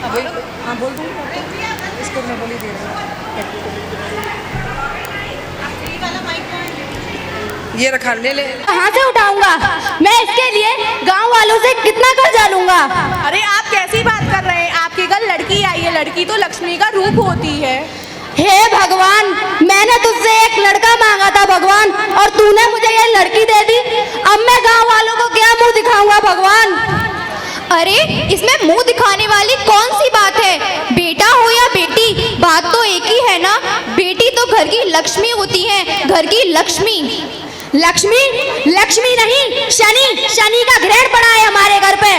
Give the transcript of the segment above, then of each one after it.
अभी हाँ बोल दूँ इसको मैं बोली दे रहा हूँ। ये रखा ले ले। कहाँ से उठाऊंगा मैं इसके लिए? गांव वालों से कितना कर्जा लूंगा? अरे आप कैसी बात कर रहे हैं? आपके घर लड़की आई है, लड़की तो लक्ष्मी का रूप होती है। हे भगवान, मैंने तुझसे एक लड़का मांगा था भगवान, और तूने मुझे ये लड़की दे दी। अब मैं गांव वालों को क्या मुंह दिखाऊंगा भगवान? अरे इसमें मुंह दिखाने वाली कौन सी बात है? बेटा हो या बेटी, बात तो एक ही है ना। बेटी तो घर की लक्ष्मी होती है, घर की लक्ष्मी। लक्ष्मी लक्ष्मी नहीं, शनि, शनि का ग्रहण पड़ा है हमारे घर पे।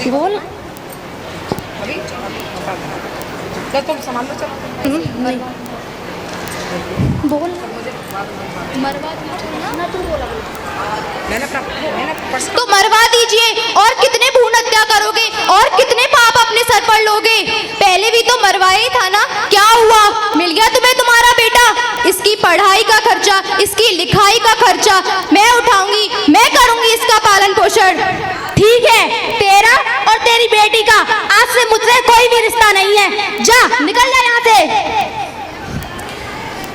बोल क्या तुम सामान लो चलो। नहीं बोल मरवा तो मरवा दीजिए। और कितने भ्रूण हत्या करोगे और कितने पाप अपने सर पर लोगे? पहले भी तो मरवाया ही था ना, क्या हुआ? मिल गया तुम्हें तुम्हारा बेटा। इसकी पढ़ाई का खर्चा, इसकी लिखाई का खर्चा मैं उठाऊंगी, मैं करूंगी इसका पालन पोषण। ठीक है, तेरा और तेरी बेटी का आज से मुझसे कोई भी रिश्ता नहीं है। जा निकल जा यहाँ से।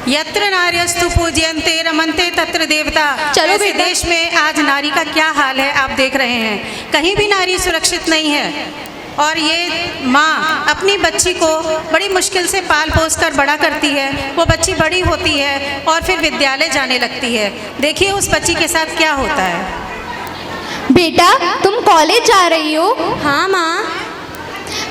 यत्र नार्यस्तु पूज्यन्ते रमन्ते तत्र देवता। चलो ऐसे बेटा। देश में आज नारी का क्या हाल है आप देख रहे हैं। कहीं भी नारी सुरक्षित नहीं है। और ये माँ अपनी बच्ची को बड़ी मुश्किल से पाल पोस कर बड़ा करती है। वो बच्ची बड़ी होती है और फिर विद्यालय जाने लगती है। देखिए उस बच्ची के साथ क्या होता है। बेटा तुम कॉलेज जा रही हो? हाँ माँ।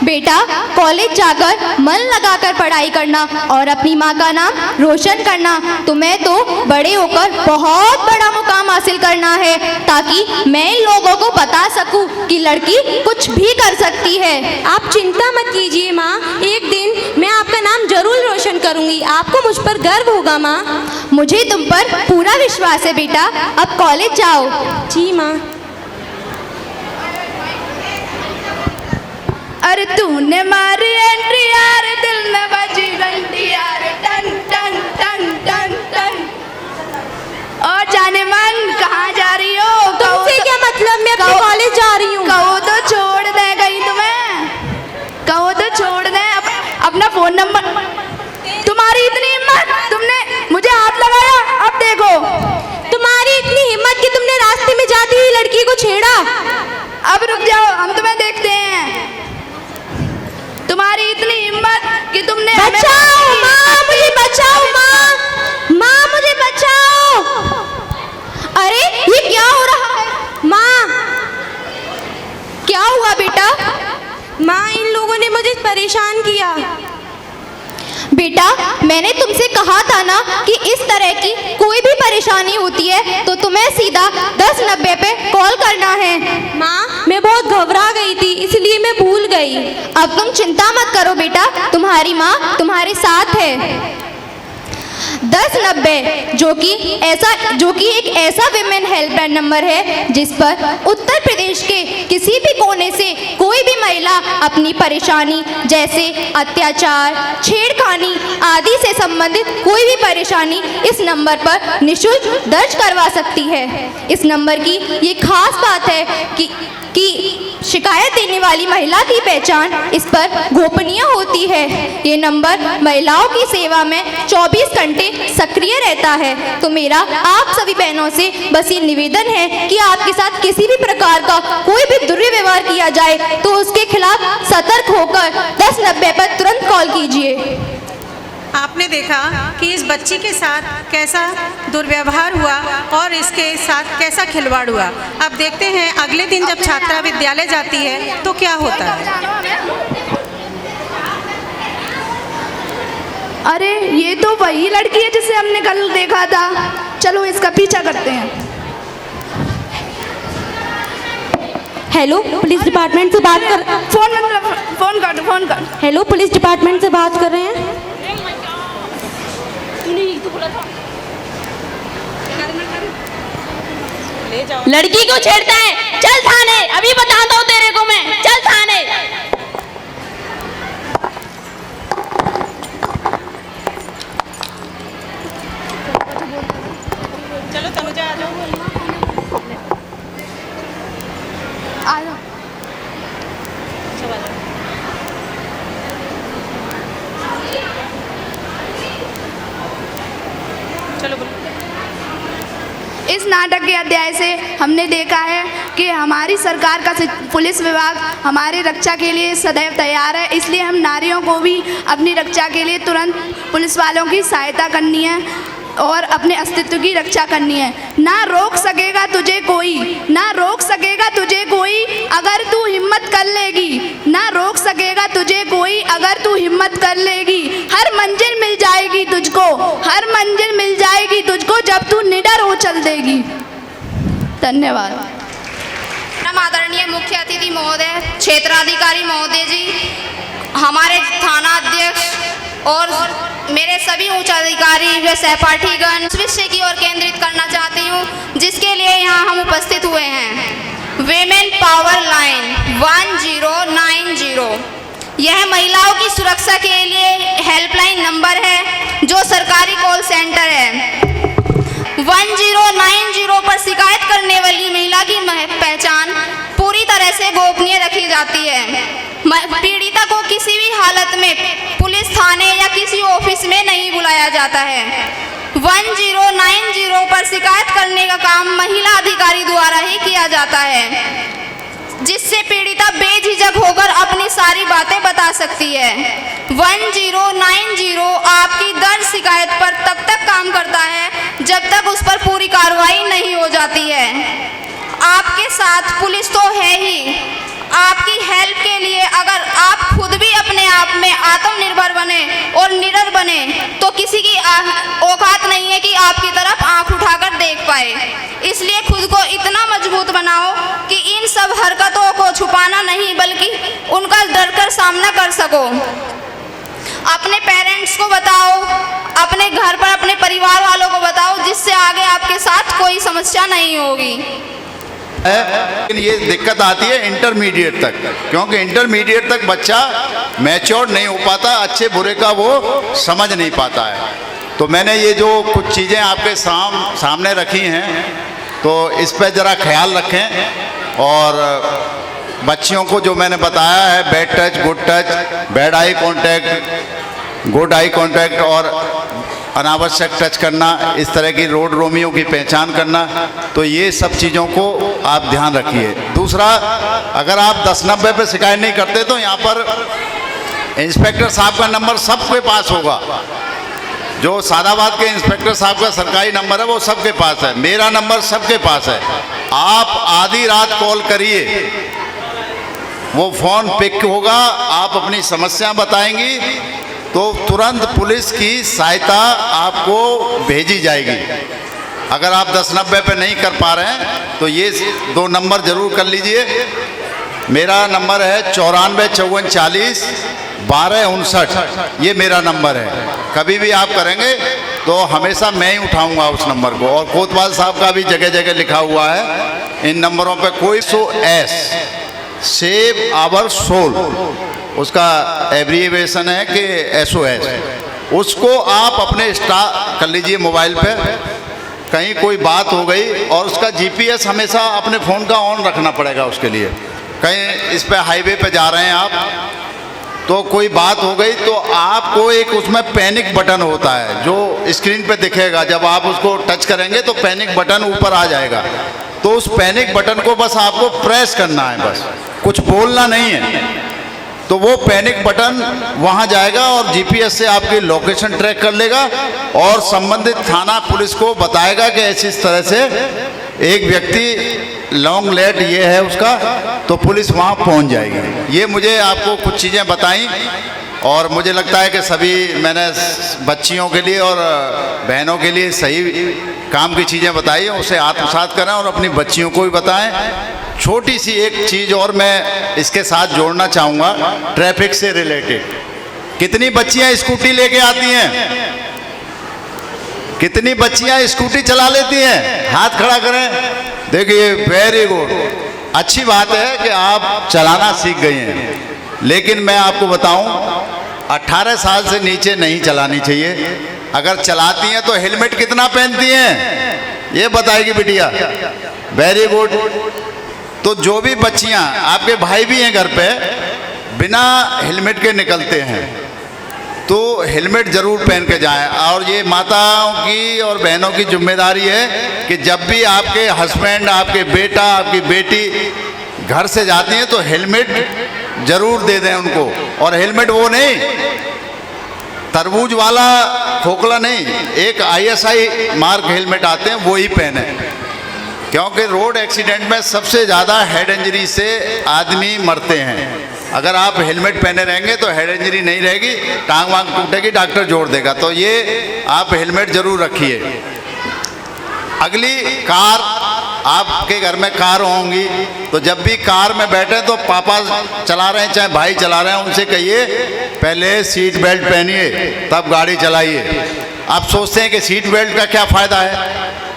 बेटा कॉलेज जाकर मन लगाकर पढ़ाई करना और अपनी माँ का नाम रोशन करना। तुम्हें तो बड़े होकर बहुत बड़ा मुकाम हासिल करना है, ताकि मैं इन लोगों को बता सकूं कि लड़की कुछ भी कर सकती है। आप चिंता मत कीजिए माँ, एक दिन मैं आपका नाम जरूर रोशन करूंगी। आपको मुझ पर गर्व होगा माँ। मुझे तुम पर पूरा विश्वास है बेटा। अब कॉलेज जाओ। जी माँ। अरे तूने मारी एंट्री यार, दिल में बजी घंटी यार, टन टन टन टन टन। और जाने मन कहाँ जा रही हो? तुमसे क्या मतलब? मैं अपने कॉलेज जा रही हूँ। कहो तो छोड़ दे गई तुम्हें, कहो तो छोड़ दे। अपना फोन नंबर। तुम्हारी इतनी हिम्मत, तुमने मुझे हाथ लगाया। अब देखो तुम्हारी इतनी हिम्मत कि तुमने रास्ते में जाती हुई लड़की को छेड़ा। अब रुक जाओ, हम तुम्हें देखते हैं। तुम्हारी इतनी हिम्मत कि तुमने बचाओ माँ, मुझे बचाओ माँ, माँ मुझे बचाओ। अरे ये क्या हो रहा है? माँ, क्या हुआ बेटा? माँ इन लोगों ने मुझे परेशान किया। बेटा मैंने तुमसे कहा था ना कि इस तरह की कोई भी परेशानी होती है तो तुम्हें सीधा 1090 पे कॉल करना है। माँ मैं बहुत घबरा गई थी, इसलिए मैं भूल गई। अब तुम चिंता मत करो बेटा, तुम्हारी माँ तुम्हारे साथ है। 1090 जो कि एक ऐसा विमेन हेल्पलाइन नंबर है जिस पर उत्तर प्रदेश के किसी भी कोने से कोई भी महिला अपनी परेशानी जैसे अत्याचार, छेड़खानी आदि से संबंधित कोई भी परेशानी इस नंबर पर निःशुल्क दर्ज करवा सकती है। इस नंबर की ये खास बात है कि शिकायत देने वाली महिला की पहचान इस पर गोपनीय होती है। ये नंबर महिलाओं की सेवा में 24 घंटे सक्रिय रहता है। तो मेरा आप सभी बहनों से बस ये निवेदन है कि आपके साथ किसी भी प्रकार का कोई भी दुर्व्यवहार किया जाए तो उसके खिलाफ सतर्क होकर 1090 पर तुरंत कॉल कीजिए। आपने देखा कि इस बच्ची के साथ कैसा दुर्व्यवहार हुआ और इसके साथ कैसा खिलवाड़ हुआ। अब देखते हैं अगले दिन जब छात्रा विद्यालय जाती है तो क्या होता है। अरे ये तो वही लड़की है जिसे हमने कल देखा था। चलो इसका पीछा करते हैं। हेलो पुलिस डिपार्टमेंट से बात कर। फोन कर। हेलो पुलिस डिपार्टमेंट से बात कर रहे हैं। लड़की को छेड़ता है, चल थाने, अभी बताता हूँ तेरे को मैं, चल थाने। चलो तनुजा आ जाओ। आ जाओ। चलो बोलो। इस नाटक के अध्याय से हमने देखा है कि हमारी सरकार का पुलिस विभाग हमारी रक्षा के लिए सदैव तैयार है, इसलिए हम नारियों को भी अपनी रक्षा के लिए तुरंत पुलिस वालों की सहायता करनी है और अपने अस्तित्व की रक्षा करनी है। ना रोक सकेगा तुझे कोई, ना रोक सकेगा तुझे कोई अगर तू हिम्मत कर लेगी, ना रोक सकेगा तुझे कोई अगर तू हिम्मत कर लेगी। हर मंजिल मिल जाएगी तुझको, हर मंजिल मिल जाएगी तुझको जब तू निडर हो चल देगी। धन्यवाद। आदरणीय मुख्य अतिथि महोदय, क्षेत्राधिकारी महोदय जी, हमारे थाना अध्यक्ष और मेरे सभी उच्च अधिकारी व सहपाठीगण इस विषय की ओर केंद्रित करना चाहती हूँ जिसके लिए यहाँ हम उपस्थित हुए हैं। वीमेन पावर लाइन 1090, यह महिलाओं की सुरक्षा के लिए हेल्पलाइन नंबर है जो सरकारी कॉल सेंटर है। 1090 पर शिकायत करने वाली महिला की पहचान पूरी तरह से गोपनीय रखी जाती है। पीड़िता को किसी भी हालत में पुलिस थाने या किसी ऑफिस में नहीं बुलाया जाता है। 1090 पर शिकायत करने का काम महिला अधिकारी द्वारा ही किया जाता है, जिससे पीड़िता बेझिझक होकर अपनी सारी बातें बता सकती है। 1090 आपकी दर्ज शिकायत पर तब तक काम करता है जब तक उस पर पूरी कार्रवाई नहीं हो जाती है। आपके साथ पुलिस तो है ही, आपकी हेल्प के लिए अगर आप खुद भी अपने आप में आत्मनिर्भर बने और निडर बने तो किसी की औकात नहीं है कि आपकी तरफ आंख उठाकर देख पाए। इसलिए खुद को इतना मजबूत बनाओ कि इन सब हरकतों को छुपाना नहीं बल्कि उनका डरकर सामना कर सको। अपने पेरेंट्स को बताओ, अपने घर पर अपने परिवार वालों को बताओ, जिससे आगे आपके साथ कोई समस्या नहीं होगी। लेकिन ये दिक्कत आती है इंटरमीडिएट तक, क्योंकि इंटरमीडिएट तक बच्चा मैच्योर नहीं हो पाता, अच्छे बुरे का वो समझ नहीं पाता है। तो मैंने ये जो कुछ चीज़ें आपके सामने रखी हैं तो इस पर ज़रा ख्याल रखें। और बच्चियों को जो मैंने बताया है, bad touch, good touch, bad eye contact, good eye contact और अनावश्यक टच करना, इस तरह की रोड रोमियो की पहचान करना, तो ये सब चीज़ों को आप ध्यान रखिए। दूसरा, अगर आप 1090 पे शिकायत नहीं करते तो यहाँ पर इंस्पेक्टर साहब का नंबर सबके पास होगा। जो सादाबाद के इंस्पेक्टर साहब का सरकारी नंबर है वो सबके पास है, मेरा नंबर सबके पास है। आप आधी रात कॉल करिए, वो फ़ोन पिक होगा, आप अपनी समस्या बताएंगी तो तुरंत पुलिस की सहायता आपको भेजी जाएगी। अगर आप 1090 पे नहीं कर पा रहे हैं तो ये 2 नंबर ज़रूर कर लीजिए। मेरा नंबर है 94 54 40 12 59, ये मेरा नंबर है। कभी भी आप करेंगे तो हमेशा मैं ही उठाऊंगा उस नंबर को। और कोतवाल साहब का भी जगह जगह लिखा हुआ है इन नंबरों पे। कोई सेव आवर सोल, उसका एब्रीविएशन है कि SOS, उसको आप अपने स्टार कर लीजिए मोबाइल पे। कहीं कोई बात हो गई और उसका GPS हमेशा अपने फ़ोन का ऑन रखना पड़ेगा उसके लिए। कहीं इस पे हाईवे पे जा रहे हैं आप, तो कोई बात हो गई तो आपको एक उसमें पैनिक बटन होता है जो स्क्रीन पे दिखेगा। जब आप उसको टच करेंगे तो पैनिक बटन ऊपर आ जाएगा, तो उस पैनिक बटन को बस आपको प्रेस करना है, बस कुछ बोलना नहीं है। तो वो पैनिक बटन वहाँ जाएगा और GPS से आपकी लोकेशन ट्रैक कर लेगा और संबंधित थाना पुलिस को बताएगा कि ऐसी इस तरह से एक व्यक्ति लॉन्ग लेट ये है उसका, तो पुलिस वहाँ पहुँच जाएगी। ये मुझे आपको कुछ चीज़ें बताई और मुझे लगता है कि सभी मैंने बच्चियों के लिए और बहनों के लिए सही काम की चीज़ें बताई, उसे आत्मसात करें और अपनी बच्चियों को भी बताएं। छोटी सी एक चीज़ और मैं इसके साथ जोड़ना चाहूँगा ट्रैफिक से रिलेटेड। कितनी बच्चियाँ स्कूटी लेके आती हैं? कितनी बच्चियाँ स्कूटी चला लेती हैं? हाथ खड़ा करें। देखिए, वेरी गुड, अच्छी बात है कि आप चलाना सीख गई हैं, लेकिन मैं आपको बताऊं 18 साल से नीचे नहीं चलानी चाहिए। अगर चलाती हैं तो हेलमेट कितना पहनती हैं ये बताएगी बिटिया। Very good. तो जो भी बच्चियां, आपके भाई भी हैं घर पे, बिना हेलमेट के निकलते हैं, तो हेलमेट ज़रूर पहन के जाएं। और ये माताओं की और बहनों की जिम्मेदारी है कि जब भी आपके हस्बैंड, आपके बेटा, आपकी बेटी घर से जाती हैं तो हेलमेट ज़रूर दे दें उनको। और हेलमेट वो नहीं तरबूज वाला खोखला नहीं, एक ISI मार्क हेलमेट आते हैं वो ही पहने, क्योंकि रोड एक्सीडेंट में सबसे ज़्यादा हेड इंजरी से आदमी मरते हैं। अगर आप हेलमेट पहने रहेंगे तो हेड इंजरी नहीं रहेगी, टांग वांग टूटेगी, डॉक्टर जोड़ देगा। तो ये आप हेलमेट ज़रूर रखिए। अगली कार, आपके घर में कार होंगी तो जब भी कार में बैठे तो पापा चला रहे हैं चाहे भाई चला रहे हैं, उनसे कहिए पहले सीट बेल्ट पहनिए तब गाड़ी चलाइए। आप सोचते हैं कि सीट बेल्ट का क्या फ़ायदा है,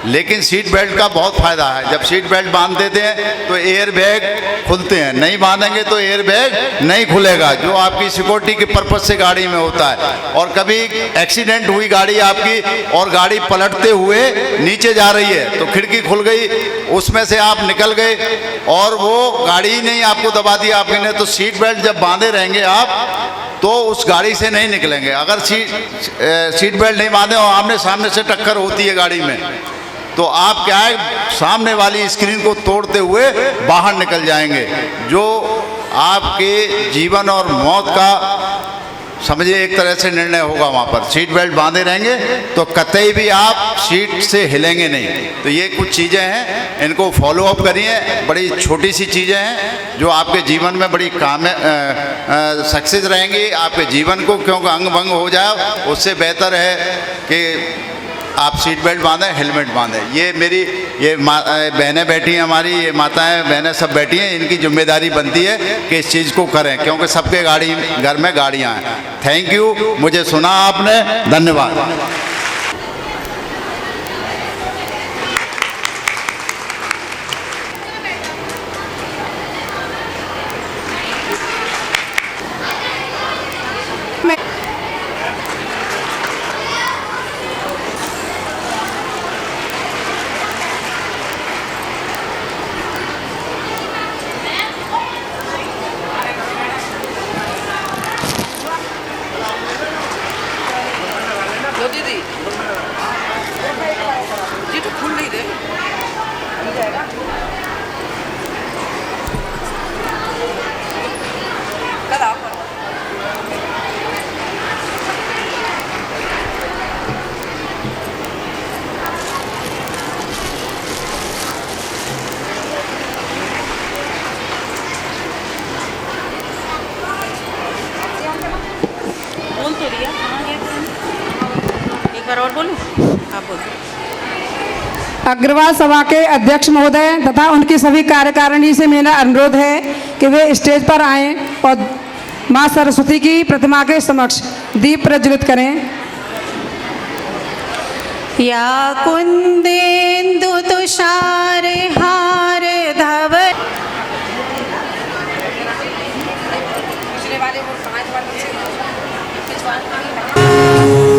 लेकिन सीट बेल्ट का बहुत फ़ायदा है। जब सीट बेल्ट बांध देते हैं तो एयर बैग खुलते हैं, नहीं बांधेंगे तो एयर बैग नहीं खुलेगा, जो आपकी सिक्योरिटी के पर्पज़ से गाड़ी में होता है। और कभी एक्सीडेंट हुई गाड़ी आपकी और गाड़ी पलटते हुए नीचे जा रही है तो खिड़की खुल गई, उसमें से आप निकल गए और वो गाड़ी नहीं आपको दबा दिया आपने, ने तो सीट बेल्ट जब बांधे रहेंगे आप तो उस गाड़ी से नहीं निकलेंगे। अगर सीट बेल्ट नहीं बांधे और आमने सामने से टक्कर होती है गाड़ी में तो आप क्या है सामने वाली स्क्रीन को तोड़ते हुए बाहर निकल जाएंगे, जो आपके जीवन और मौत का समझिए एक तरह से निर्णय होगा। वहाँ पर सीट बेल्ट बांधे रहेंगे तो कतई भी आप सीट से हिलेंगे नहीं। तो ये कुछ चीज़ें हैं, इनको फॉलो अप करिए। बड़ी छोटी सी चीज़ें हैं जो आपके जीवन में बड़ी सक्सेस रहेंगी आपके जीवन को, क्योंकि अंग भंग हो जाए उससे बेहतर है कि आप सीट बेल्ट बांधें, हेलमेट बांधें। ये मेरी बहनें बैठी हैं हमारी, ये माताएं बहनें सब बैठी हैं, इनकी जिम्मेदारी बनती है कि इस चीज़ को करें, क्योंकि सबके घर में गाड़ियाँ हैं। थैंक यू, मुझे सुना आपने, धन्यवाद। दीदी जी तो खुल नहीं दे कल आप बोल तो दिया, एक बार और बोलूं? आप बोलो। अग्रवाल सभा के अध्यक्ष महोदय तथा उनकी सभी कार्यकारिणी से मेरा अनुरोध है कि वे स्टेज पर आएं और मां सरस्वती की प्रतिमा के समक्ष दीप प्रज्वलित करें। या कुंदेन्दु तुषार हार धवल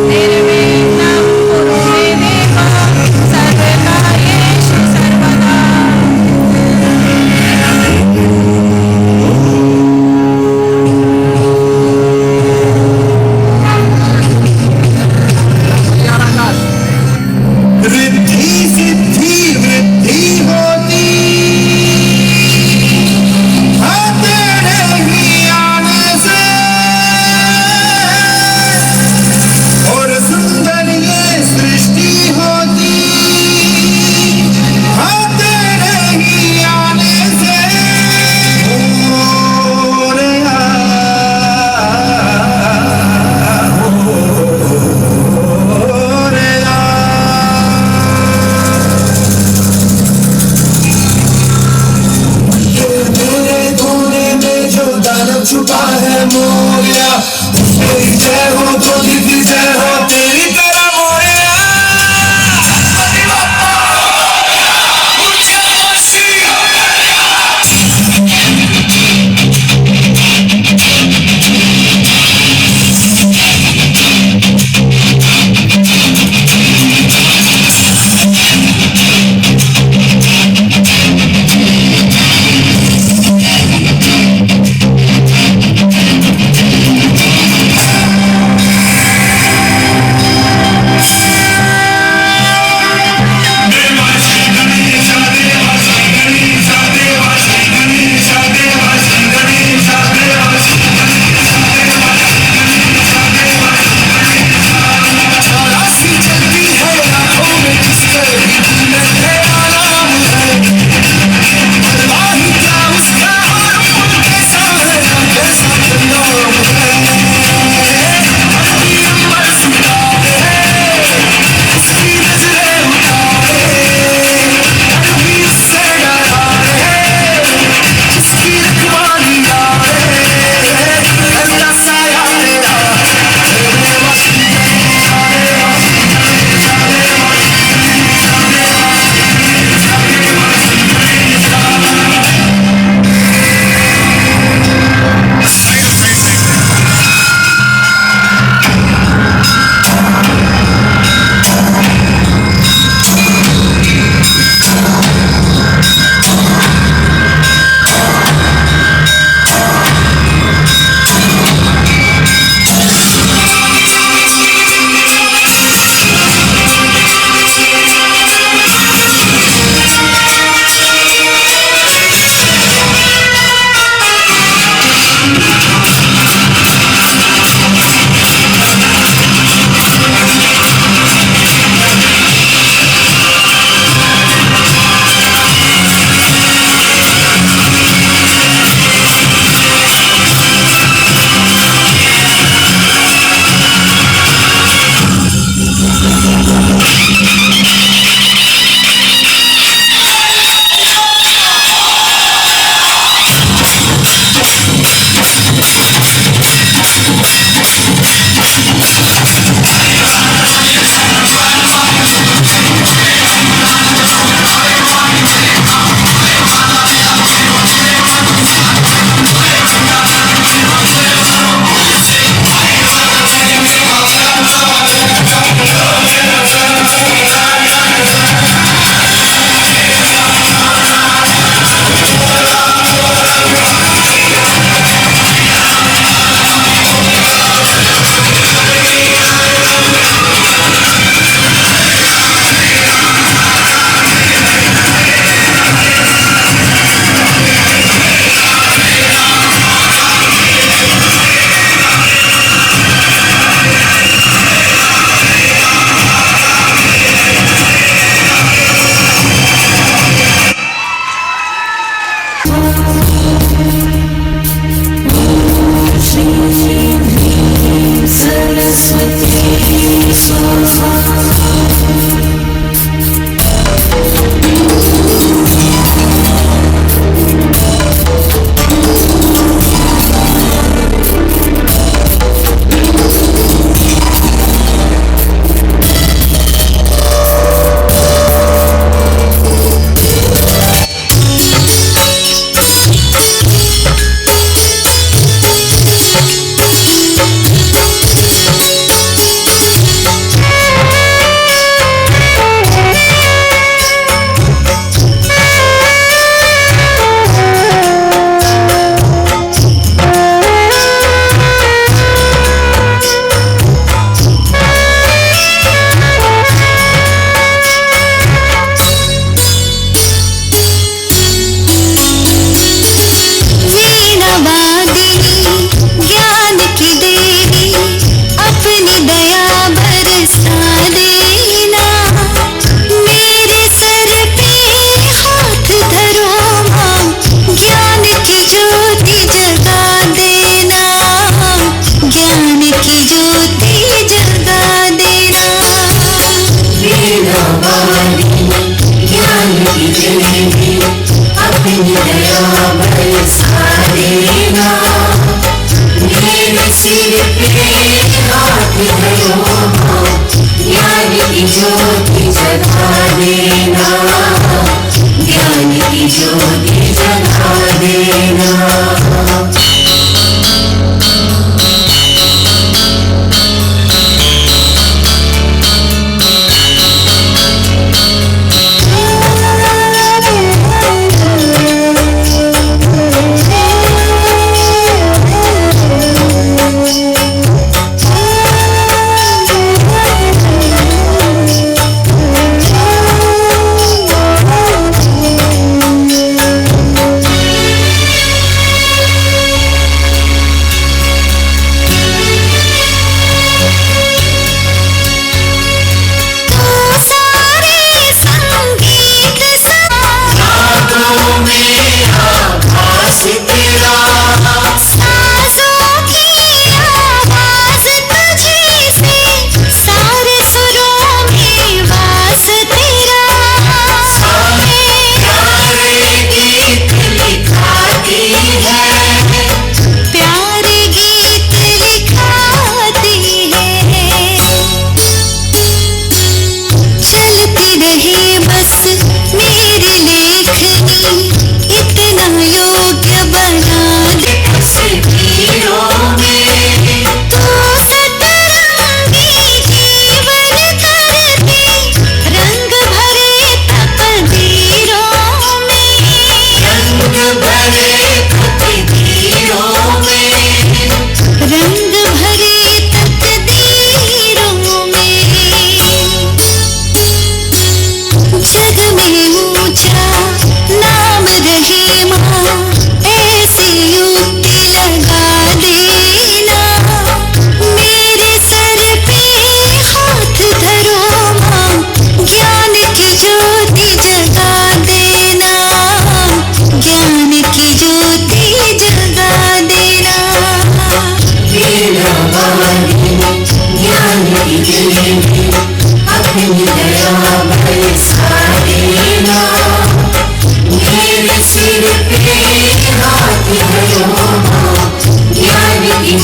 निर्विघ्नं कुरु मे देवा सर्वकार्येषु सर्वदा। रिद्धि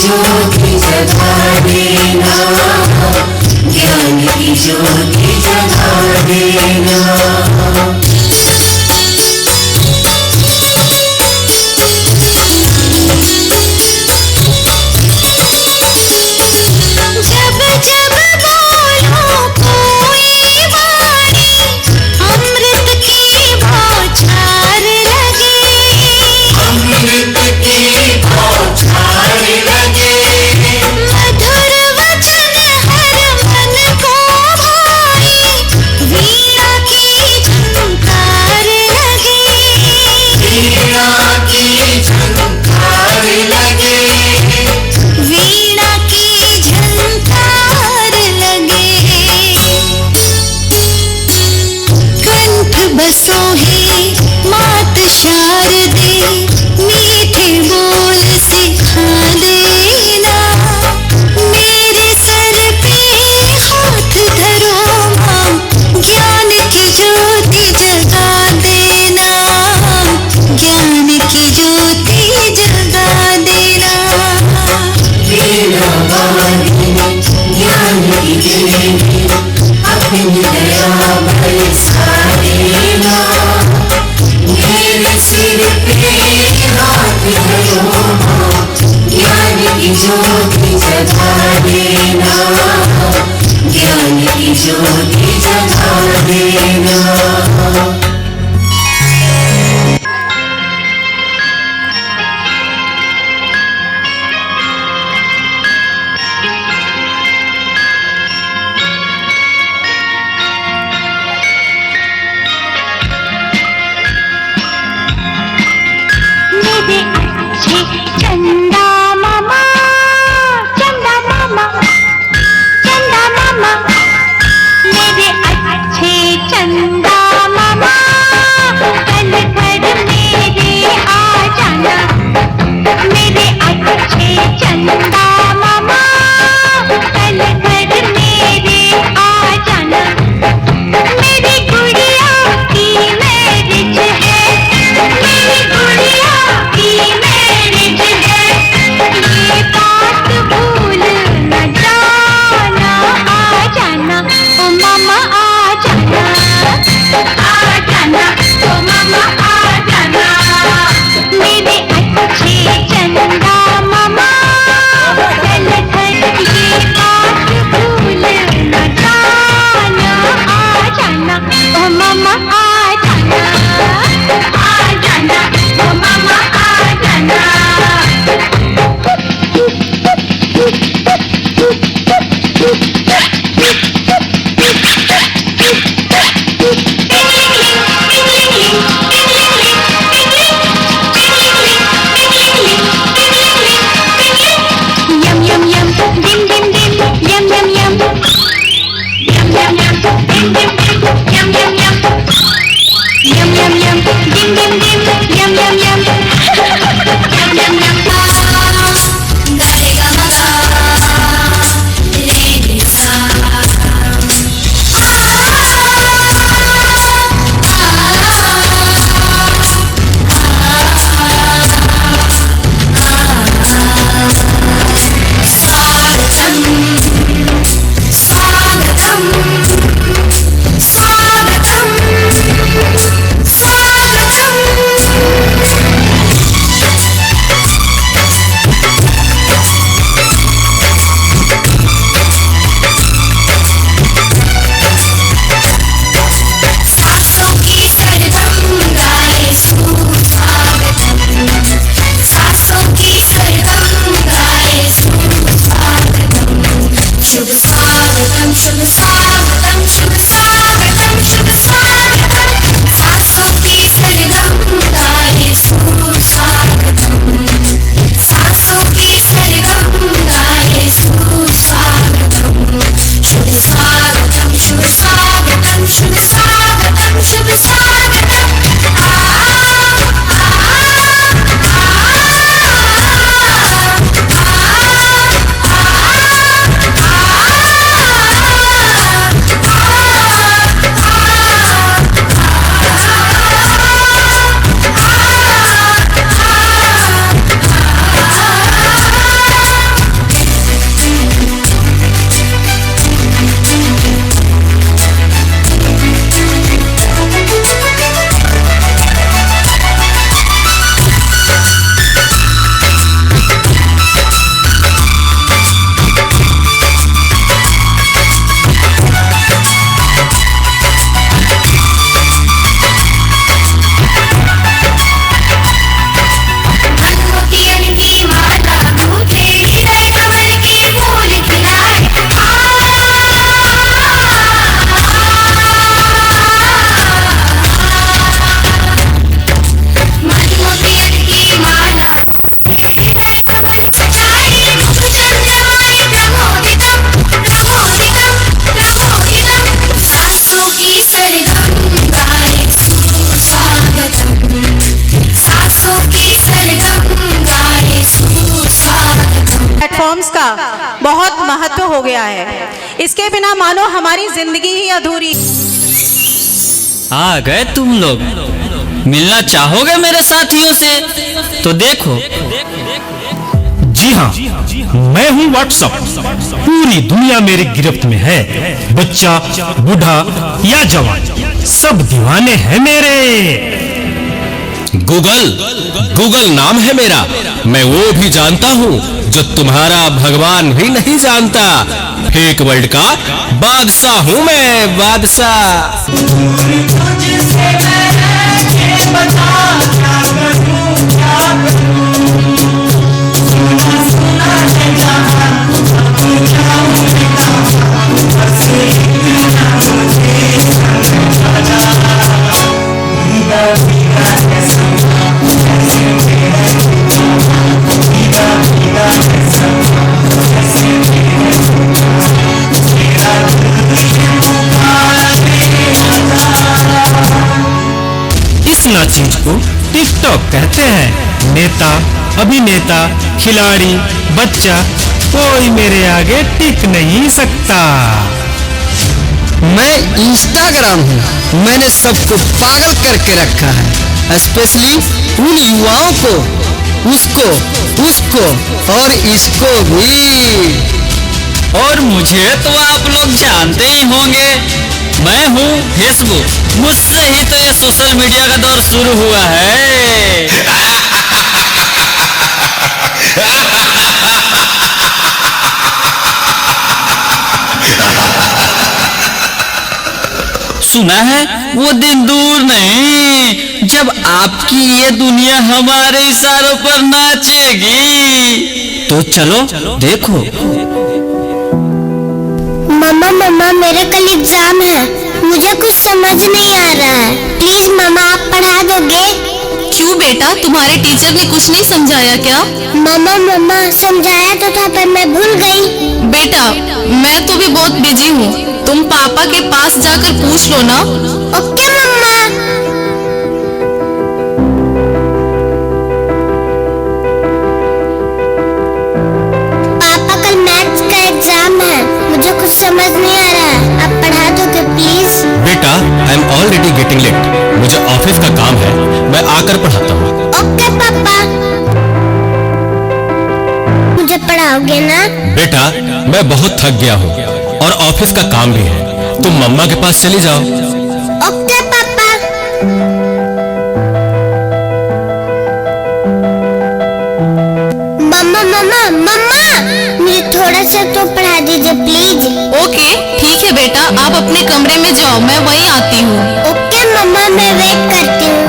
ज्योति जगा देना, ज्ञान की ज्योति जगा देना। ज्योति जगा देना, ज्ञान की ज्योति जगा देना। मेरे अच्छे चंदा मामा बहुत महत्व हो गया है। इसके बिना मानो हमारी जिंदगी ही अधूरी। आ गए तुम लोग, मिलना चाहोगे मेरे साथियों से? तो देखो। जी हाँ, मैं हूँ व्हाट्सएप। पूरी दुनिया मेरी गिरफ्त में है। बच्चा, बूढ़ा या जवान, सब दीवाने हैं मेरे। गूगल नाम है मेरा। मैं वो भी जानता हूँ जो तुम्हारा भगवान भी नहीं जानता। फेक वर्ल्ड का बादशाह हूँ मैं, बादशाह। इस नाचीज को टिकटॉक कहते हैं। नेता, अभिनेता, खिलाड़ी, बच्चा, कोई मेरे आगे टिक नहीं सकता। मैं इंस्टाग्राम हूँ। मैंने सबको पागल करके रखा है, स्पेशली उन युवाओं को, उसको और इसको भी। और मुझे तो आप लोग जानते ही होंगे, मैं हूँ फेसबुक। मुझसे ही तो ये सोशल मीडिया का दौर शुरू हुआ है। सुना है वो दिन दूर नहीं जब आपकी ये दुनिया हमारे इशारों पर नाचेगी। तो चलो देखो। मम्मा मेरा कल एग्जाम है, मुझे कुछ समझ नहीं आ रहा है। प्लीज मम्मा आप पढ़ा दोगे? क्यों बेटा, तुम्हारे टीचर ने कुछ नहीं समझाया क्या? मम्मा समझाया तो था पर मैं भूल गई। बेटा मैं तो भी बहुत बिजी हूँ, तुम पापा के पास जाकर पूछ लो ना। ओके मम्मा। पापा कल मैथ्स का एग्जाम है, मुझे कुछ समझ नहीं आ रहा है, आप पढ़ा दोगे प्लीज? बेटा I am already getting late, मुझे ऑफिस का काम है, मैं आकर पढ़ाता हूँ। ओके पापा। मुझे पढ़ाओगे ना? बेटा मैं बहुत थक गया हूँ और ऑफिस का काम भी है, तुम मम्मा के पास चली जाओ। ओके पापा। मम्मा मुझे थोड़ा सा तो पढ़ा दीजिए प्लीज। ओके ठीक है बेटा, आप अपने कमरे में जाओ, मैं वहीं आती हूँ। ओके मम्मा, मैं वेट करती हूँ।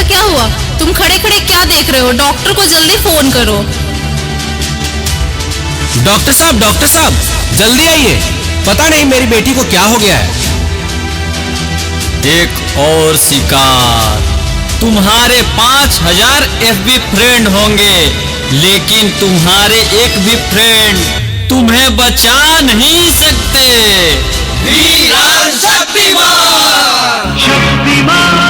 क्या हुआ? तुम खड़े खड़े क्या देख रहे हो? डॉक्टर को जल्दी फोन करो। डॉक्टर साहब जल्दी आइए, पता नहीं मेरी बेटी को क्या हो गया है। एक और शिकार। तुम्हारे 5000 FB फ्रेंड होंगे, लेकिन तुम्हारे एक भी फ्रेंड तुम्हें बचा नहीं सकते। वीरान शक्तिमान, शक्तिमान,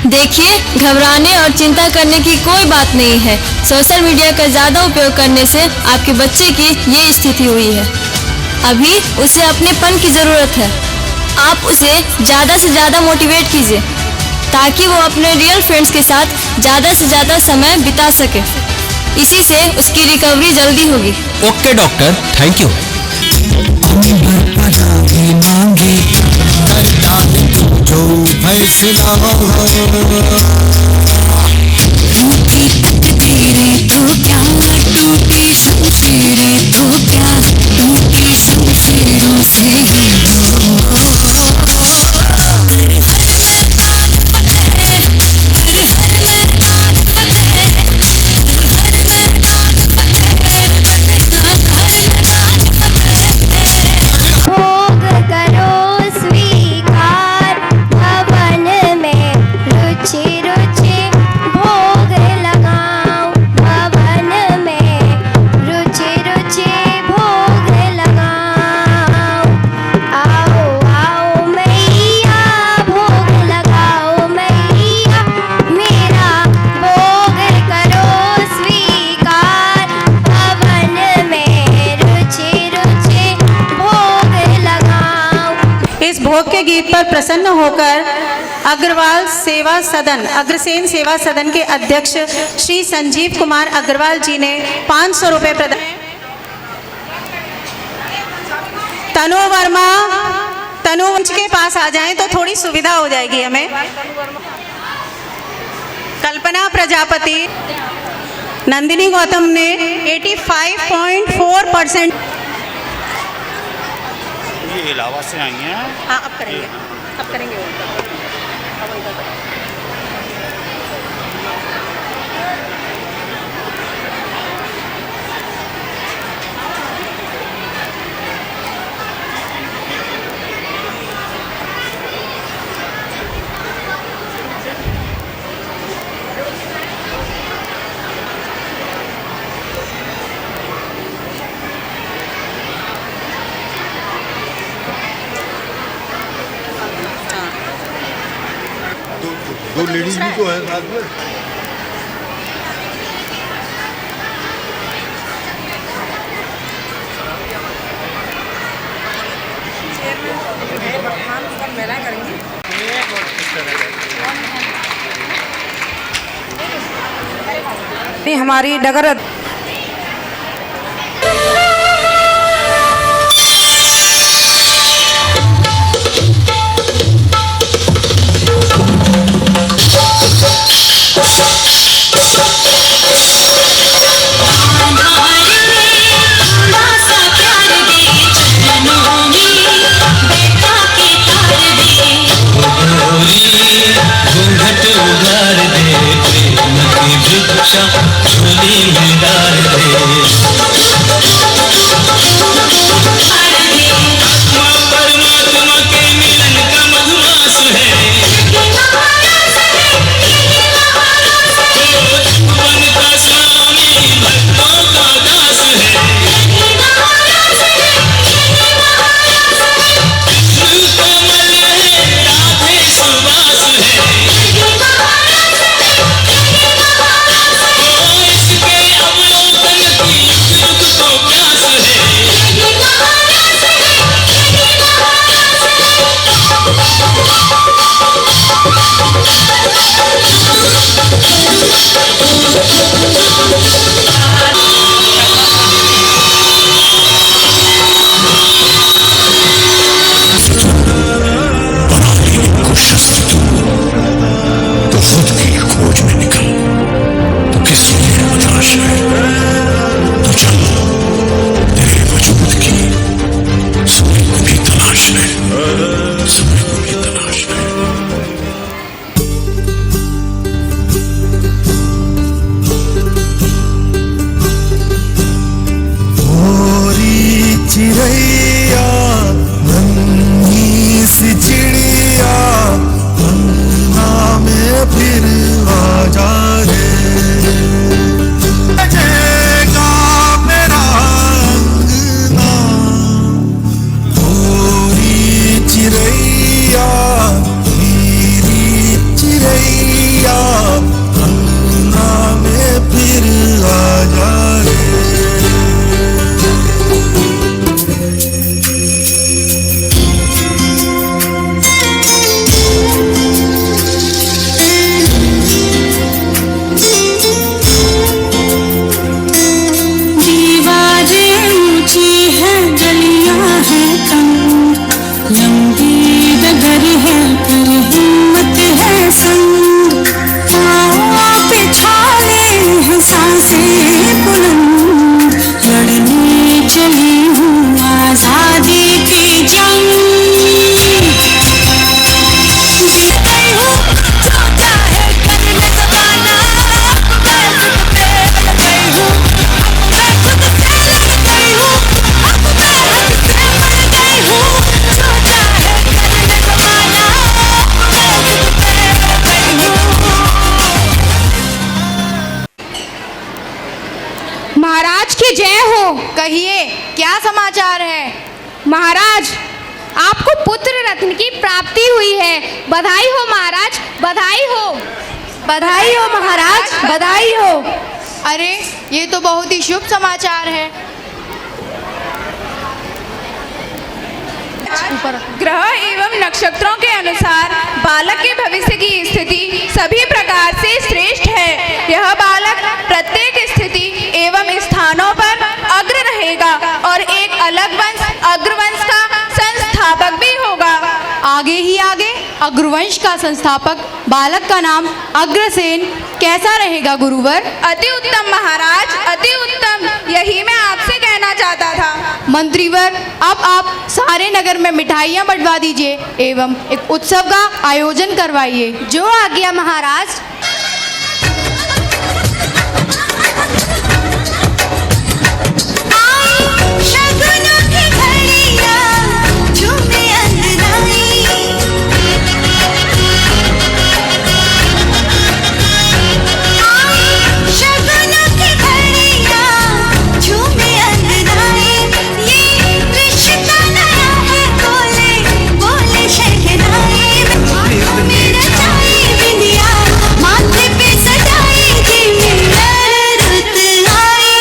देखिए, घबराने और चिंता करने की कोई बात नहीं है। सोशल मीडिया का ज़्यादा उपयोग करने से आपके बच्चे की ये स्थिति हुई है। अभी उसे अपनेपन की ज़रूरत है। आप उसे ज़्यादा से ज़्यादा मोटिवेट कीजिए ताकि वो अपने रियल फ्रेंड्स के साथ ज़्यादा से ज़्यादा समय बिता सके। इसी से उसकी रिकवरी जल्दी होगी। Okay doctor, thank you. जो फैसला टूटी तकदीरें तो क्या, टूटी शमशीरें तो क्या, टूटी शमशीरों से ही हो। हर मैदान भोग के गीत पर प्रसन्न होकर अग्रसेन सेवा सदन के अध्यक्ष श्री संजीव कुमार अग्रवाल जी ने 500 रुपये प्रदान। तनु वर्मा, तनु मंच के पास आ जाएं तो थोड़ी सुविधा हो जाएगी हमें। कल्पना प्रजापति, नंदिनी गौतम ने 85.4%। ये इलावा से आई हैं। हाँ, अब करेंगे। दो लेडीज भी तो है साथ में। हमारी नगर झोली में डाल दे। परमात्मा के मिलन का मधुमास है। वन का स्वामी भक्तों का दास है। कृष्ण कोमल है, राधे सुवास है। चिड़ैया नन्ही सी चिड़िया अंगना में फिर आ जा रे। बजेगा मेरा अंगना गोरी चिड़ैया मेरी चिड़ैया अंगना में फिर आ जा रे। लंबी डगर है पर हिम्मत है संग। पाँव पे छाले हैं सांसें बुलंद। लड़ने चली हूँ आजादी की जंग। जीत गई हूँ जो चाहे करने ज़माना। मैं खुद पे लग गई हूँ, मैं खुद से लग गई हूँ, अब मैं हद से मर गई हूँ। महाराज की जय हो। कहिए क्या समाचार है? महाराज, आपको पुत्र रत्न की प्राप्ति हुई है। बधाई हो महाराज, बधाई हो। बधाई हो महाराज, बधाई हो। अरे ये तो बहुत ही शुभ समाचार है। ग्रह एवं नक्षत्रों के अनुसार बालक के भविष्य की स्थिति सभी प्रकार से श्रेष्ठ है। यह बालक प्रत्येक स्थिति एवं स्थानों पर अग्र रहेगा और एक अलग वंश अग्रवंश का संस्थापक भी होगा। आगे ही आगे अग्रवंश का संस्थापक बालक का नाम अग्रसेन कैसा रहेगा गुरुवर? अति उत्तम महाराज, अति उत्तम। यही मैं आपसे कहना चाहता था। मंत्रीवर, अब आप सारे नगर में मिठाइयाँ बंटवा दीजिए एवं एक उत्सव का आयोजन करवाइए। जो आज्ञा महाराज। शगुनों की घड़ियां झूमे अंगनाई, शगुनों की घड़ियां झूमे अंगनाई। ये रिश्ता नया है, बोले बोले शहनाई। मेरा चाई बिंदिया माथे पे सजाई, जी मेरा रुत आई।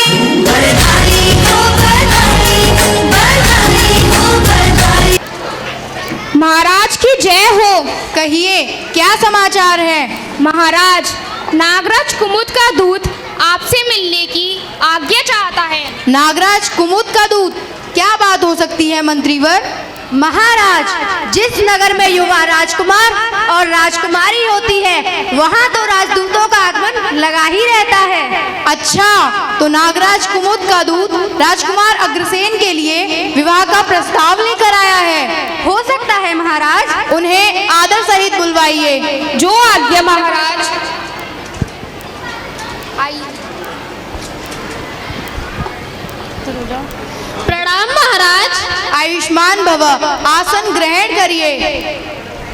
बधाई हो बधाई, बधाई हो बधाई। महाराज की जय हो। कहिए क्या समाचार है? महाराज, नागराज कुमुद का दूत आपसे मिलने की आज्ञा चाहता है। नागराज कुमुद का दूत, क्या बात हो सकती है मंत्रीवर? महाराज, जिस नगर में युवा राजकुमार और राजकुमारी होती है वहाँ तो राजदूतों का आगमन लगा ही रहता है। अच्छा, तो नागराज कुमुद का दूत राजकुमार अग्रसेन के लिए विवाह का प्रस्ताव लेकर आया है। हो सकता है महाराज। उन्हें आदर सहित बुलवाइए। जो आज्ञा महाराज। प्रणाम महाराज। आयुष्मान भव। आसन ग्रहण करिए।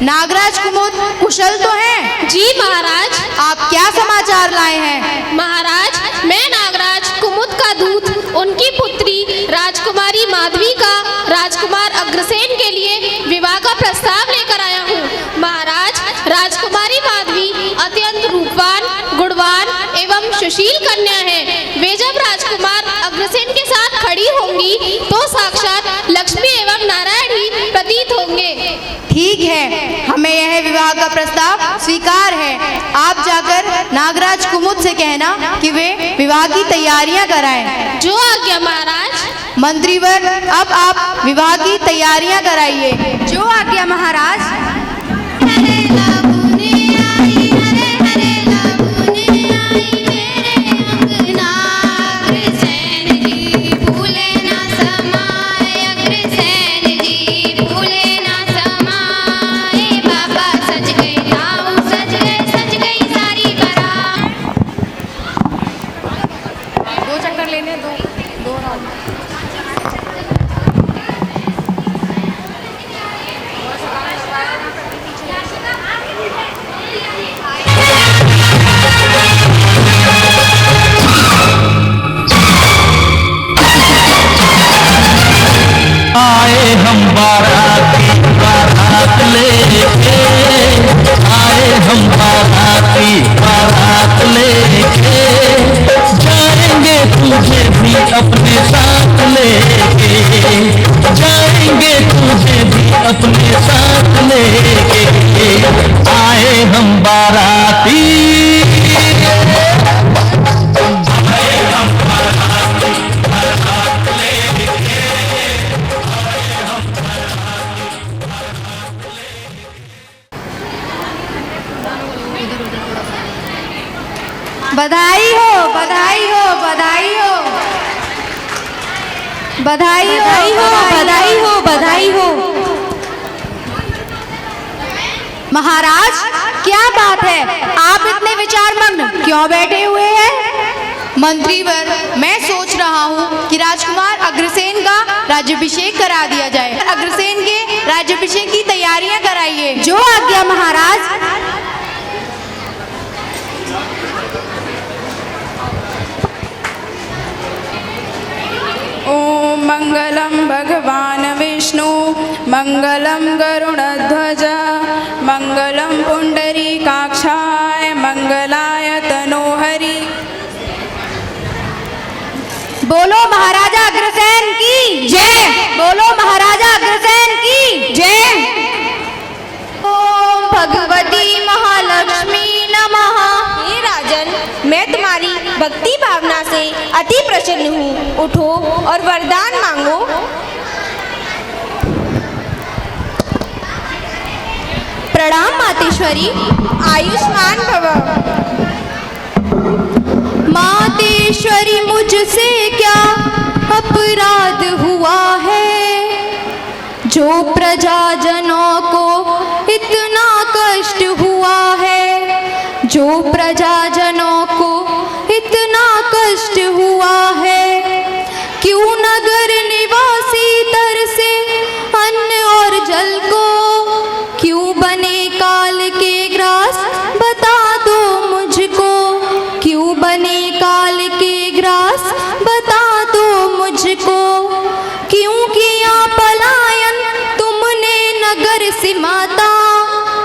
नागराज कुमुद कुशल तो हैं? जी महाराज। आप क्या समाचार लाए हैं? महाराज, मैं नागराज कुमुद का दूत उनकी पुत्री राजकुमारी माधवी का राजकुमार अग्रसेन के लिए विवाह का प्रस्ताव लेकर आया हूँ। महाराज, राजकुमारी माधवी अत्यंत रूपवान, गुणवान एवं सुशील कन्या है। वे जब राजकुमार अग्रसेन के साथ खड़ी होंगी तो साक्षात लक्ष्मी एवं नारायण ही प्रतीत होंगे। ठीक है, हमें यह विवाह का प्रस्ताव स्वीकार है। आप जाकर नागराज कुमुद से कहना कि वे विवाह की तैयारियां कराएं। जो आज्ञा महाराज। मंत्रीवर, अब आप विवाह की तैयारियां कराइए। जो आज्ञा महाराज। आए हम बाराती बारात लेके, आए हम बाराती बारात लेके, जाएंगे तुझे भी अपने साथ लेके, जाएंगे तुझे भी अपने साथ लेके, आए हम बाराती। बधाई हो, बधाई हो, बधाई हो, बधाई हो, बधाई हो, बधाई हो। महाराज, क्या बात है? आप इतने विचारमग्न क्यों बैठे हुए हैं? मंत्रीवर, मैं सोच रहा हूँ कि राजकुमार अग्रसेन का राज्याभिषेक करा दिया जाए। अग्रसेन के राज्याभिषेक की तैयारियां कराइए। जो आज्ञा महाराज। ओम मंगलम भगवान विष्णु, मंगलम गरुड़ध्वज, मंगलम पुंडरीकाक्षाय, मंगलाय तनोहरि। बोलो महाराजा अग्रसेन की जय। बोलो महाराजा अग्रसेन की मैं तुम्हारी भक्ति भावना से अति प्रसन्न हूँ। उठो और वरदान मांगो। प्रणाम मातेश्वरी। आयुष्मान भव। मातेश्वरी, मुझसे क्या अपराध हुआ है जो प्रजाजनों को इतना कष्ट हुआ है, जो प्रजाजनों को इतना कष्ट हुआ है। क्यों नगर निवासी तरसे अन्न और जल को, क्यों बने काल के ग्रास बता दो मुझको, क्यों बने काल के ग्रास बता दो मुझको। क्यों किया पलायन तुमने नगर से माता,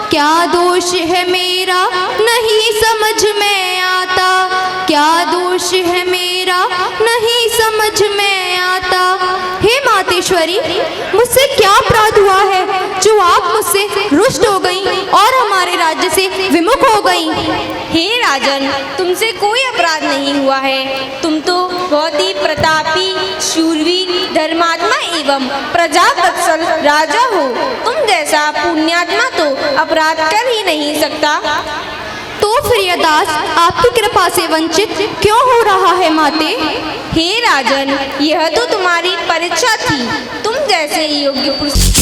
क्या दोष है मेरा नहीं समझ में आता, क्या दोष है मेरा नहीं समझ में आता। हे मातेश्वरी, मुझसे क्या अपराध हुआ है जो आप मुझसे रुष्ट हो गई और हमारे राज्य से विमुख हो गई। हे राजन, तुमसे कोई अपराध नहीं हुआ है। तुम तो बहुत ही प्रतापी, शूरवीर, धर्मात्मा एवं प्रजावत्सल राजा हो। तुम जैसा पुण्यात्मा तो अपराध कर ही नहीं सकता। तो फिर यह दास आपकी कृपा से वंचित क्यों हो रहा है माते? हे राजन, यह तो तुम्हारी परीक्षा थी। तुम जैसे योग्य पुरुष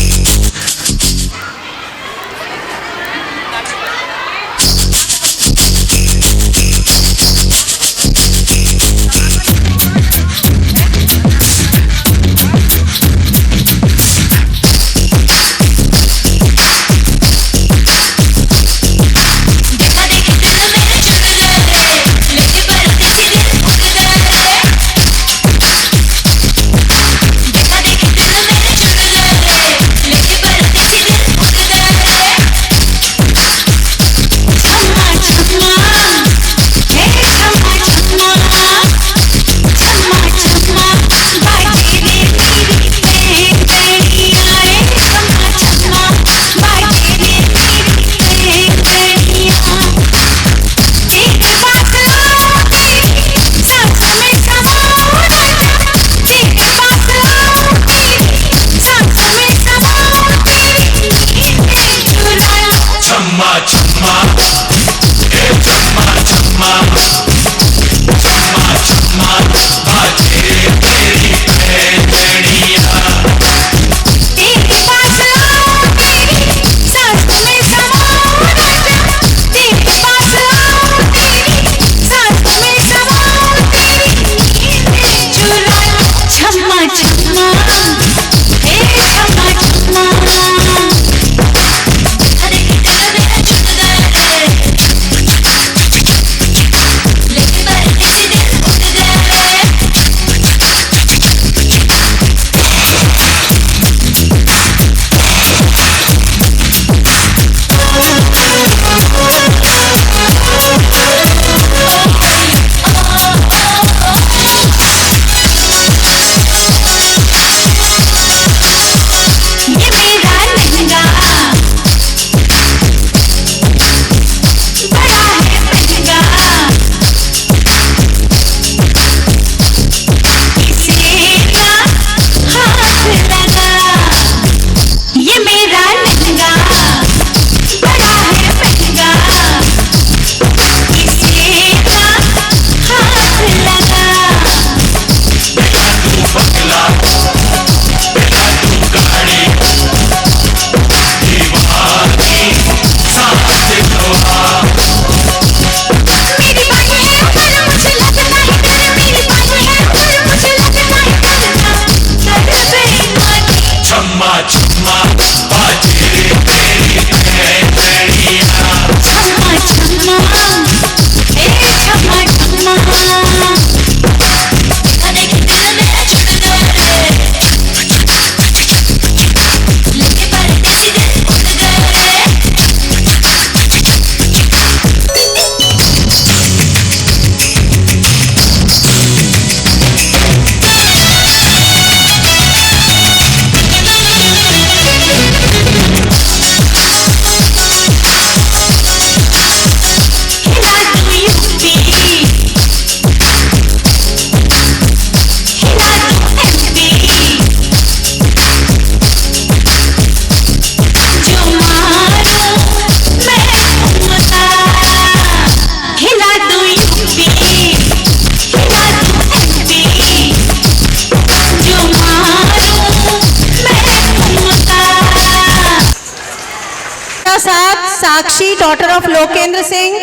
साक्षी डॉटर ऑफ लोकेंद्र सिंह,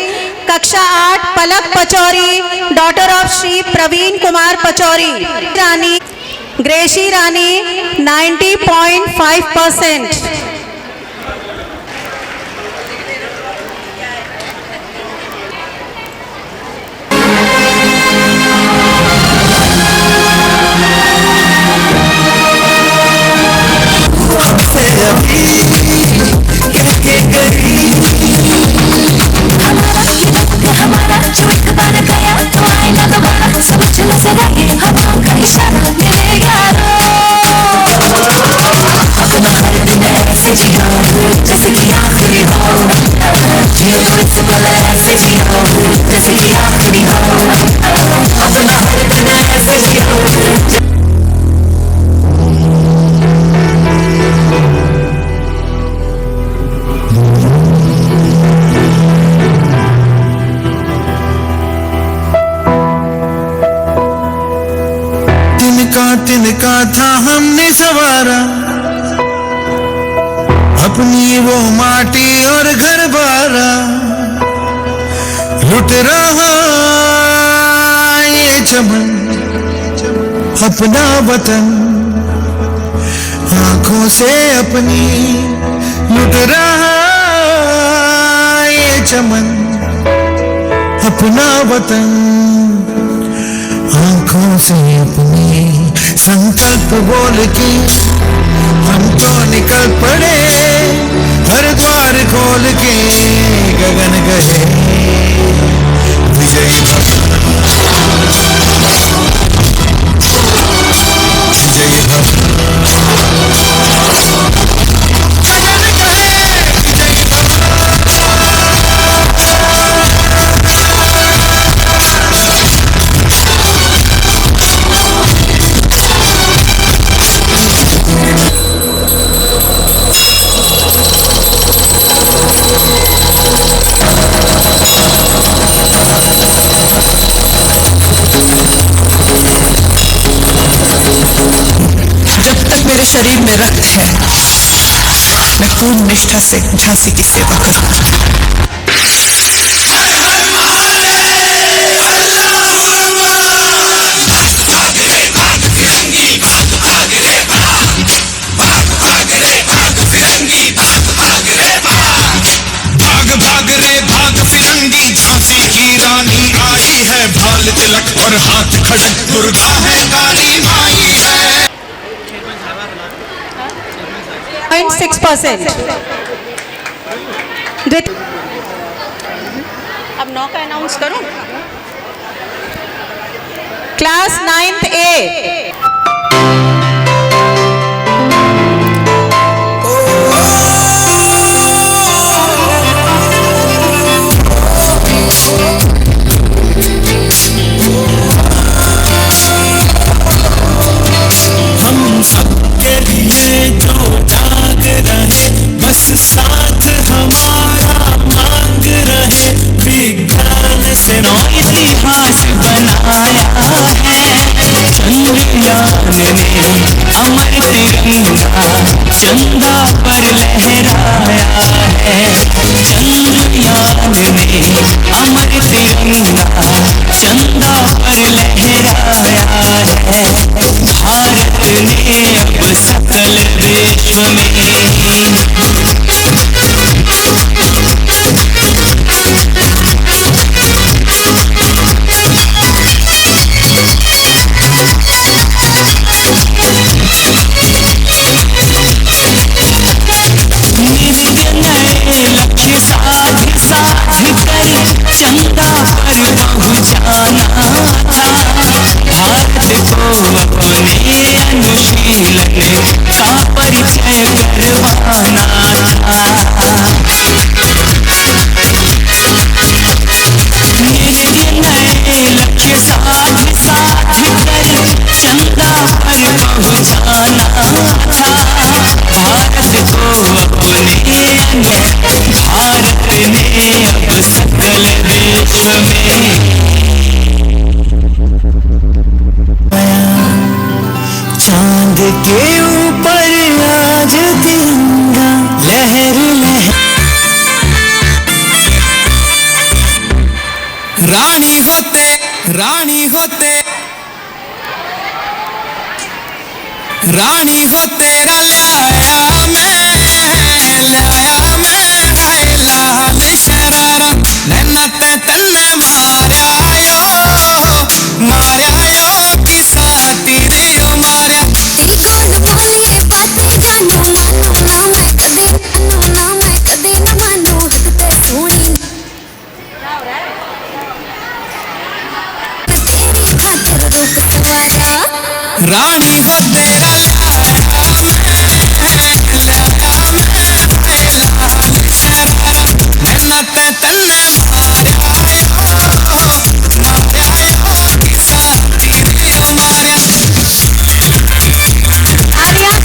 कक्षा 8 पलक पचौरी डॉटर ऑफ श्री प्रवीण कुमार पचौरी। रानी ग्रेशी रानी 90.5%। हमारा जो एक बार गया तो आएगा दोबारा, सब चला सदा ये हवा का इशारा मेरे यारो। अपना हर दिन ऐसे जियो जैसे कि आखिरी हो, जियो इससे पहले ऐसे जियो जैसे कि आखिरी हो। अपना हर दिन ऐसे जियो। तिनका था हमने सवारा, अपनी वो माटी और घर बारा, लुट रहा ये चमन अपना वतन, आंखों से अपनी लुट रहा ये चमन अपना वतन, आंखों से अपनी संकल्प बोल के हम तो निकल पड़े, हर द्वार खोल के गगन गए विजयी भव, विजयी भव। मेरे शरीर में रक्त है, मैं पूर्ण निष्ठा से झांसी की सेवा करूंगा। झांसी की रानी आई है, भाल तिलक और हाथ खड़क, दुर्गा है काली माई है। 6%। अब 9 का अनाउंस करूं। Class 9th A। हम सबके लिए जो जाग रहे, बस साथ हमारा मांग रहे, विज्ञान से नौ इतिहास बनाया है, चंद्रयान ने अमर तिरंगा चंदा पर लहराया है, चंद्रयान ने अमर तिरंगा चंदा पर लहराया है, भारत ने अब सकल विश्व में लक्ष्य साध साध कर चंदा पर पहुँचाना था, भारत को अपने अनुशीलन का परिचय करवाना था। मेरे नए लक्ष्य साध साध कर चंदा पर पहुँचाना था, भारत को अपने भारत ने अब सकल विश्व में चांद के ऊपर आज तिरंगा लहर लहर। रानी होते रानी होते रानी हो तेरा लाया मैं हाय लाल शरारा नैना ते तन्ने मार्या यो किसा तीरे यो मार्या तेरी बोल बोलिए बातें जानू मानू ना मैं कदे न मानू हद ते सोनी तेरी खातिर रुक सवारा रानी हो तेरा नैना ते तन्ने आर्या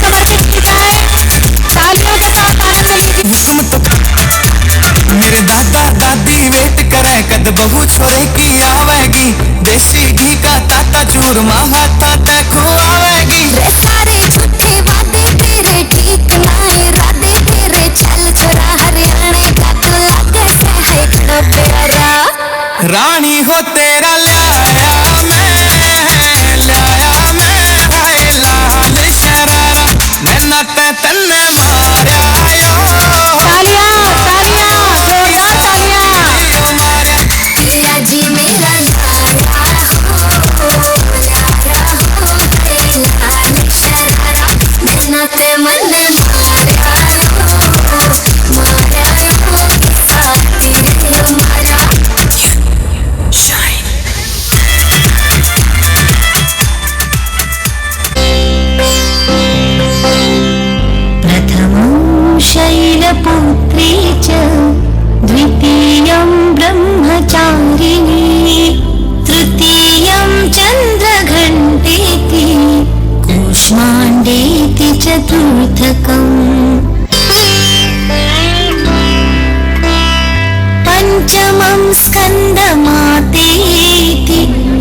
कमर पे टिकाए तालियों के साथ आनंद लीजिए हुक्म तो मेरे दादा दादी वेट करे कद बहू छोरे की आवेगी देसी घी का ताता चूरमा हाथा ते खुआवेगी रे सारे झूठे वादे तेरे ठीक ना इरादे तेरे चल छोरा हरियाणे का तो लागे से है खड़ा प्यारा रानी हो तेरा लाया मैं हाय लाल शरारा नैना ते तन्ने मार्या यो तालियां जोरदार तालियां पिया जी मेरा लाया हो लाल शरारा नैना ते मन मार्या यो साथी रे मारा प्रथमं शैलपुत्री च द्वितीयं ब्रह्मचारिणी तृतीयं चन्द्रघण्टेति कूष्माण्डेति चतुर्थकम् पञ्चमं स्कन्दमातेति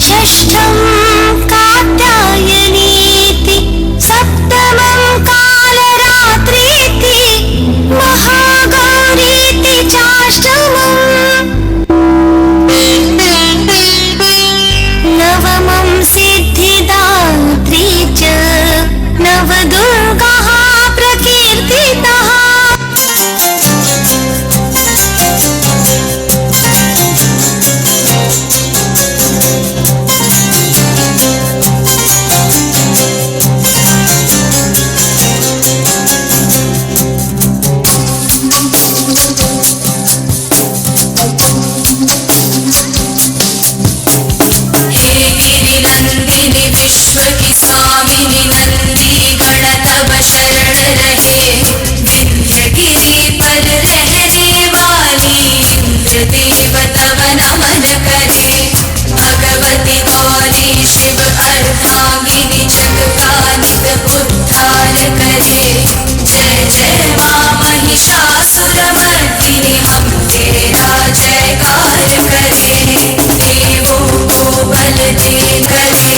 षष्ठं कात्यायनीति सप्तमं कालरात्रीति महागौरीति चाष्टमम् नवमं सिद्धिदात्री च नवदुर्गाः प्रकीर्तिताः विश्व की स्वामिनी नंदी गण तब शरण रहे विंध्यगिरि पर रहने वाली इंद्र देव तब नमन करे भगवती गौरी शिव अर्धांगिनी जग का नित उद्धार करे जय जय मां महिषासुरमर्दिनी हम तेरा जयकार करे देवों को बल दे करे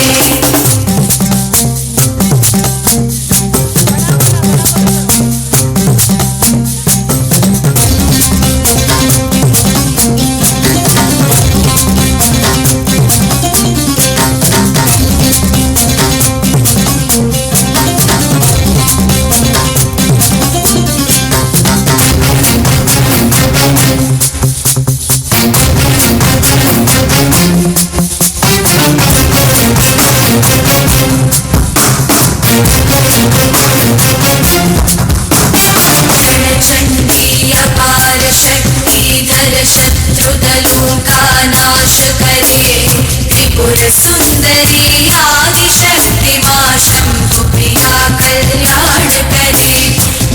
शत्रुदलों का नाश करे त्रिपुर सुंदरी आदिशक्ति मां शंभु प्रिया कल्याण करे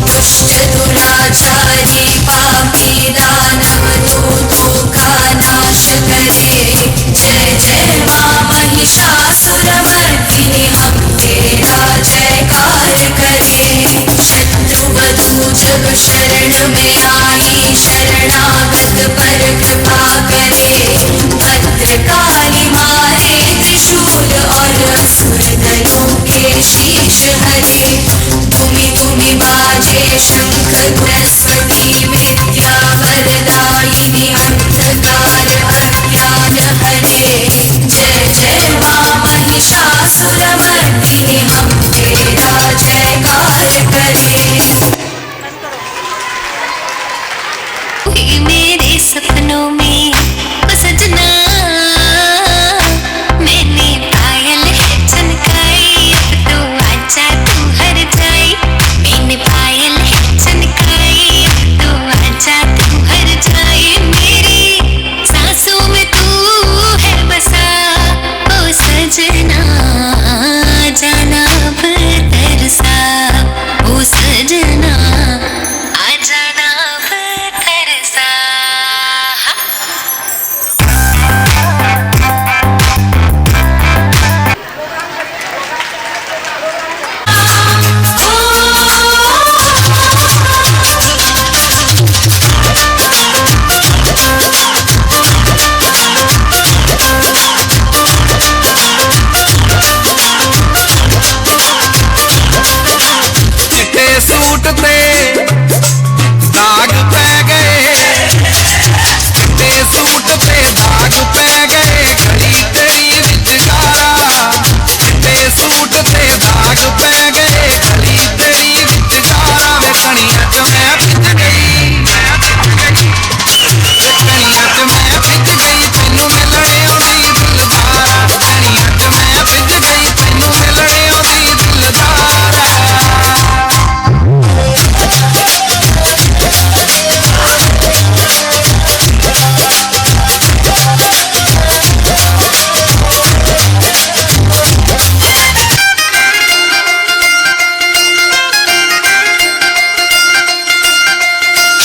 दुष्ट दुराचारी पापी दानव दूतों का नाश करे जय जय मां महिषासुरमर्दिनी हम तेरा जयकार करे शत्रुवधू जब शरण में आई शरणागत पर कृपा करे भद्रकाली मारे त्रिशूल और असुर दलों के शीश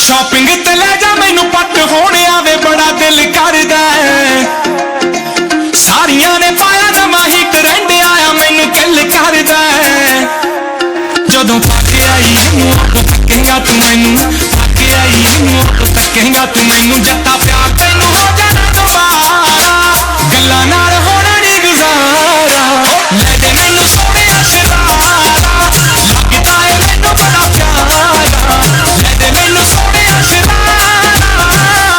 शॉपिंग ते ले जा मैनू पट होने आवे बड़ा दिल करदा सारियां ने पाया नवा ही ट्रेंड आया मैनू किल करदा जदों पाके आई मुंह तकेगा तू मैनू पाके आई मुंह तकेगा तू मैनू जत्ता प्यार तैनू हो जाना दोबारा गल्लां नाल होना नहीं गुजारा ले दे मैनू सोने शरारा लगदा है मैनू बड़ा प्यारा ले दे मैनू सोने शरारा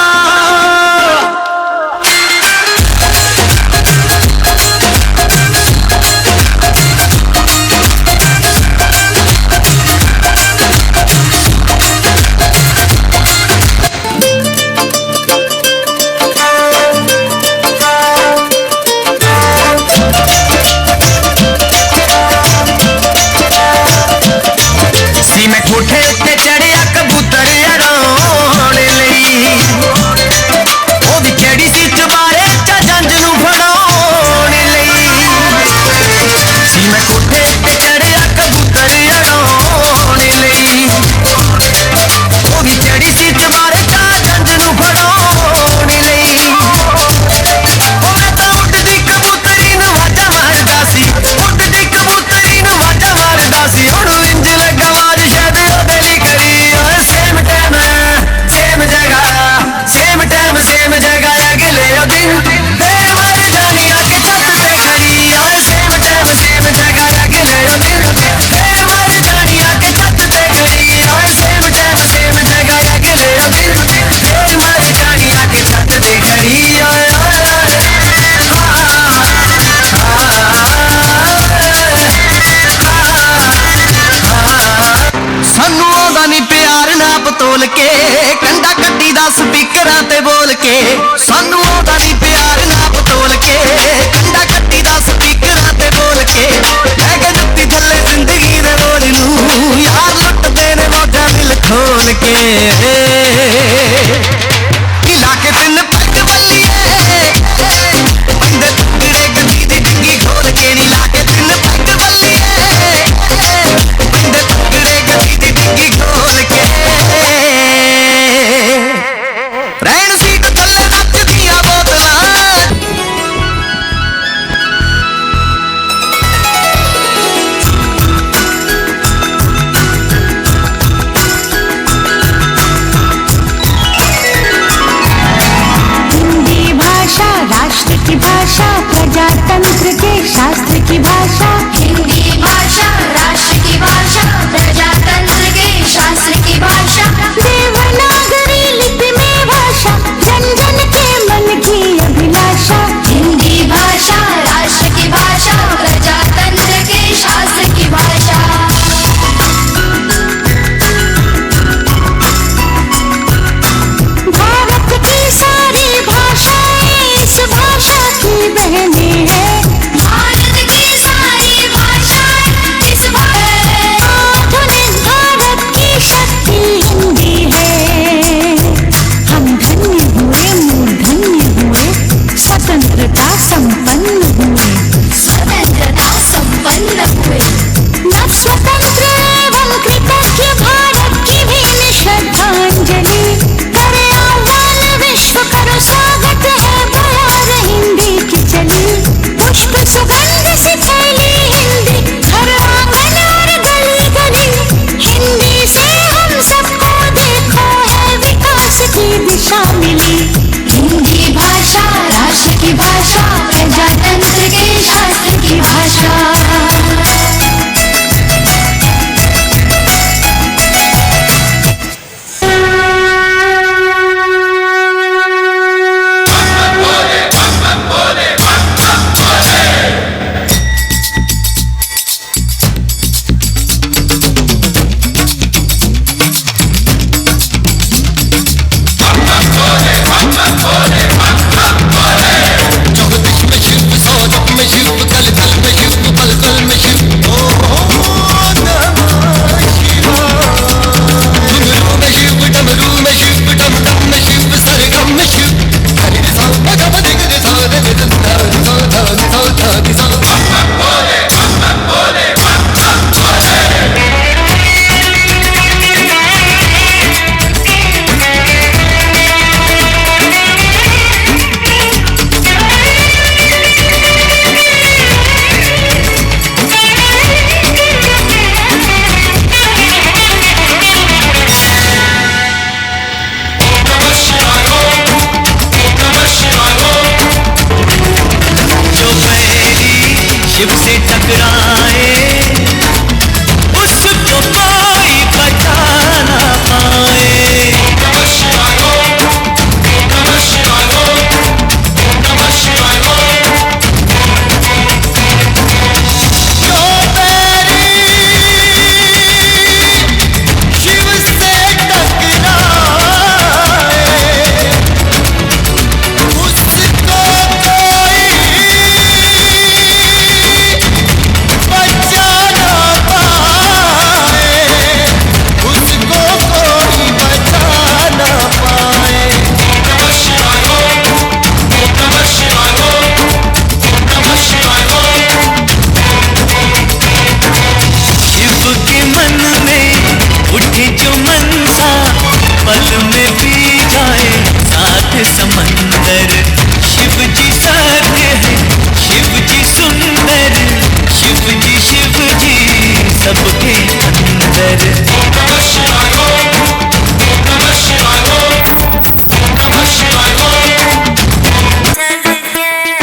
सबके अंदर।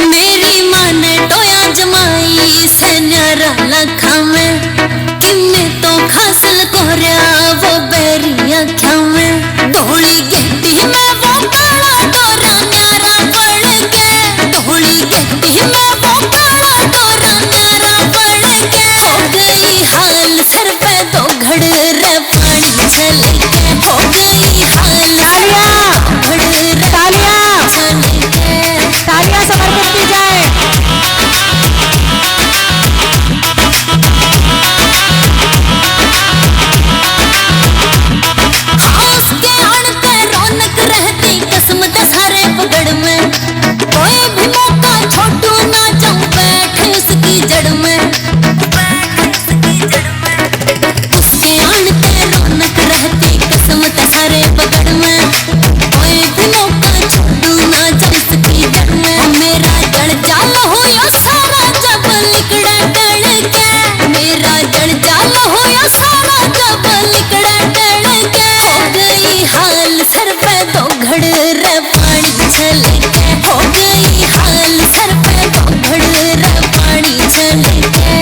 मेरी माँ ने टोया जमाई से न्यारा लखा में, किन्ने तो खासल कोरिया वो बेरी अखा में। धोली गेटी में वो काला डोरा न्यारा पड़ के, धोली गेटी में वो काला डोरा न्यारा पड़ के। हो गई हाल सर पे तो घड़ रे पानी चल के, हो गई हाल घड़ रे तालियां चल के। तालियां समर्पित की जाए। उसके अणते रौनक रहती किस्मत सारे पगड़ में, कोई भी मौका छोटू ना जाऊं बैठ उसकी जड़ में। उसके अणते रौनक रहती किस्मत सारे पगड़ में, कोई भी मौका छोटू ना जाऊं उसकी जड़ में। मेरा जड़ जाल हो या सारा जब लिकड़ा टड़ के, मेरा जड़ जाल हो या सारा जब लिकड़ा टड़ के। हो गई हाल सर पे तो घड़ रे पानी चल के, हो गई हाल सर पे तो घड़ रे पानी चल के।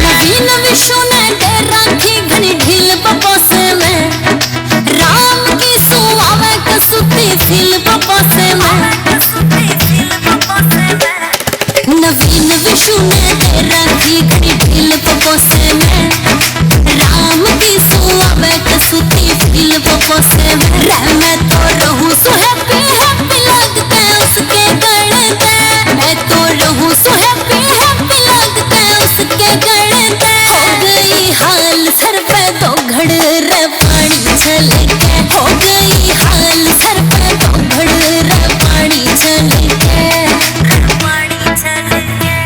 नवीन विशु ने डेरा की घनी ढील पपोसे में, राम की सुआवे कसुती फील पपोसे में। नवीन विशु ने डेरा की घनी ढील पपोसे में, राम की सुआवे कसुती फील पपोसे में। रे मैं तो रहूं सो हैप्पी हैप्पी लगते उसके गण के, मैं तो रहूं सो हैप्पी हैप्पी लगते उसके गण के। हो गई हाल सर पे तो घड़ रे पानी चल के, हो गई हाल सर पे तो घड़ रे पानी चल के। पानी चल के।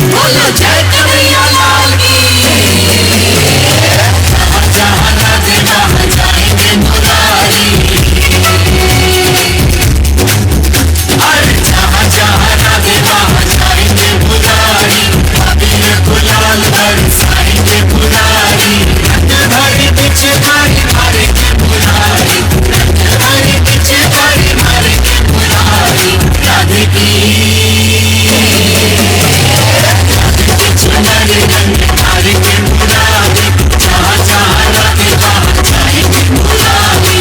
बोलो जय कन्हैया लाल की। जहाँ ना दे वहाँ जाएंगे मुरारी, अरे जहाँ जहाँ ना दे वहाँ जाएंगे मुरारी। अबीर गुलाल बरसाएंगे मुरारी, रंग भरी पिचकारी मारेंगे मुरारी, रंग भरी पिचकारी मारेंगे मुरारी। राधे की चुनरी रंग मारेंगे मुरारी, जहाँ जहाँ राधे वहाँ जाएंगे मुरारी।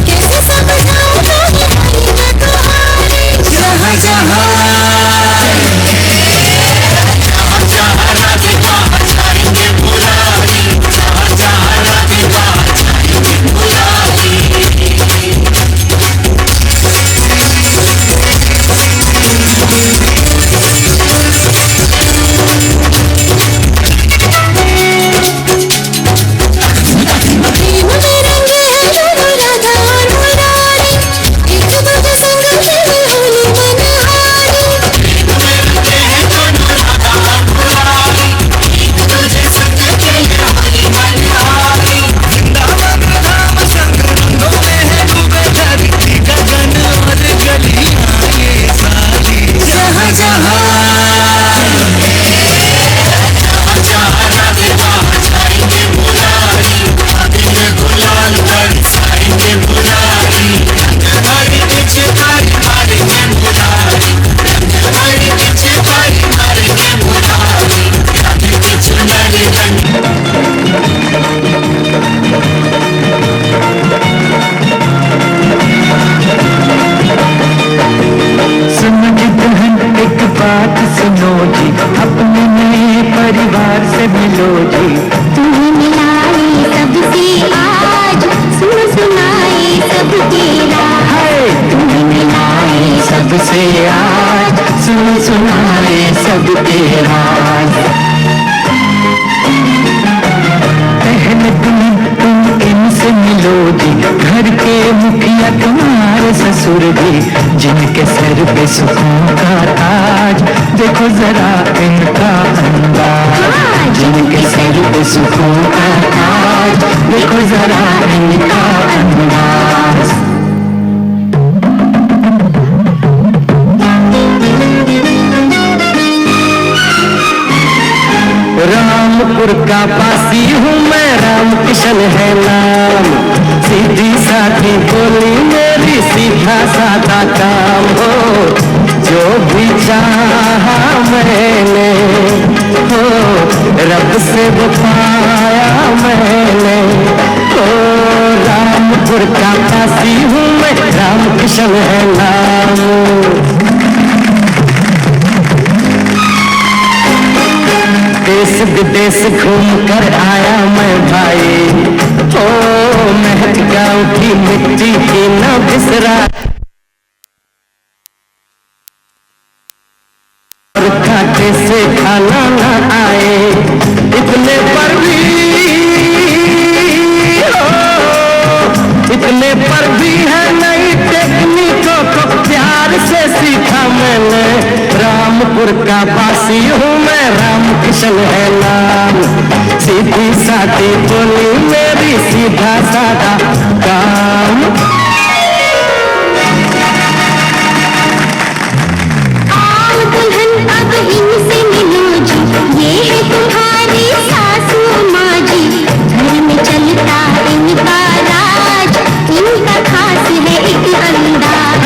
कैसे समझाऊं जहाँ जहाँ राधे वहाँ जाएंगे मुरारी, जहाँ जहाँ राधे वहाँ जाएंगे मुरारी। से आज सुनाए सबके राज। पहले दिन तुम इनसे मिलोगी, घर के मुखिया तुम्हारे सुरभि जिनके सर पे सुकून का ताज, देखो जरा इनका अंदाज। जिनके सर पे सुकून का ताज, देखो जरा इनका अंदाज। रामपुर का पासी हूँ मैं, राम किशन है नाम। सीधी साधी बोली मेरी, सीधा साधा काम हो। जो भी चाहा मैंने हो, रब से वो पाया मैंने हो। रामपुर का पासी हूँ मैं, राम किशन है नाम। देश विदेश घूम कर आया मैं भाई, ओ महक गाँव की मिट्टी की न बिसरा। और कांटे से खाना न आए इतने पर भी, इतने पर भी है नई टेक्निकों को प्यार से सीखा मैंने। रामपुर का वासी हूँ मैं, राम किशन है नाम। सीधी सादी बोली मेरी, सीधा साधा काम। आओ दुल्हन अब इनसे मिलो जी, ये है तुम्हारी सासू माँ जी। घर में चलता इनका राज, इनका खास है एक अंदाज।